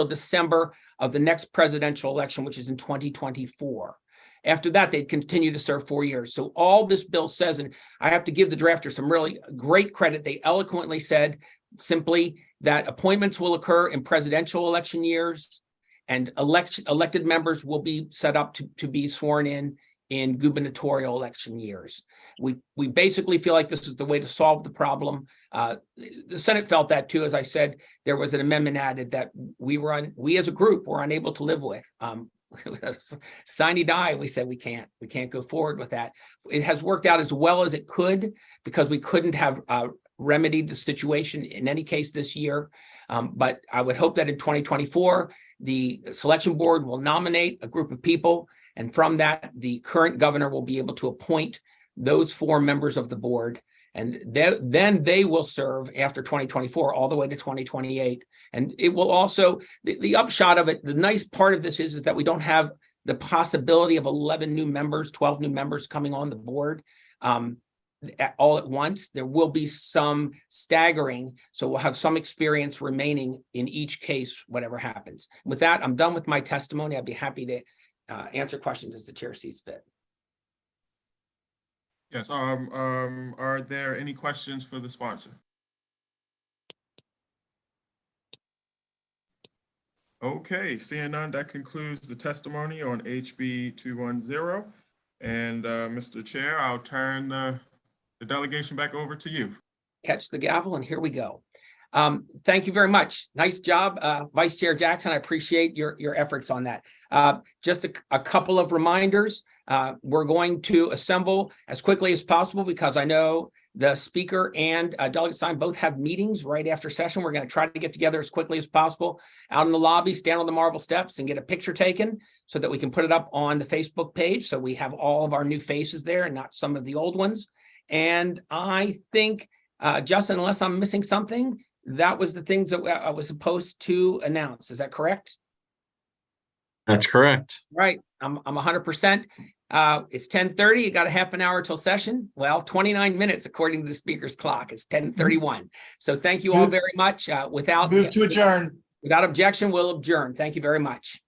December of the next presidential election, which is in 2024. After that, they'd continue to serve 4 years. So all this bill says, and I have to give the drafter some really great credit, they eloquently said simply that appointments will occur in presidential election years and elected members will be set up to be sworn in gubernatorial election years. We basically feel like this is the way to solve the problem. The Senate felt that too. As I said, there was an amendment added that we as a group were unable to live with. Sine die, we said we can't go forward with that. It has worked out as well as it could because we couldn't have remedied the situation in any case this year. But I would hope that in 2024, the selection board will nominate a group of people, and from that, the current governor will be able to appoint those 4 members of the board, and then they will serve after 2024 all the way to 2028. And it will also, the upshot of it, the nice part of this is that we don't have the possibility of 11 new members, 12 new members coming on the board all at once. There will be some staggering, so we'll have some experience remaining in each case, whatever happens. With that, I'm done with my testimony. I'd be happy to answer questions as the chair sees fit. Yes, are there any questions for the sponsor? Okay, seeing none, that concludes the testimony on HB 210. And Mr. Chair, I'll turn the delegation back over to you. Catch the gavel, and here we go. Thank you very much. Nice job, Vice Chair Jackson. I appreciate your efforts on that. Just a couple of reminders. We're going to assemble as quickly as possible because I know the speaker and Delegate Stein both have meetings right after session. We're going to try to get together as quickly as possible out in the lobby, stand on the marble steps and get a picture taken so that we can put it up on the Facebook page. So we have all of our new faces there and not some of the old ones. And I think, Justin, unless I'm missing something, that was the things that I was supposed to announce. Is that correct? That's correct. Right. I'm 100%. It's 10:30. You got a half an hour till session. Well, 29 minutes according to the speaker's clock. It's 10:31. So thank you all very much. Without Move to adjourn. Without objection, we'll adjourn. Thank you very much.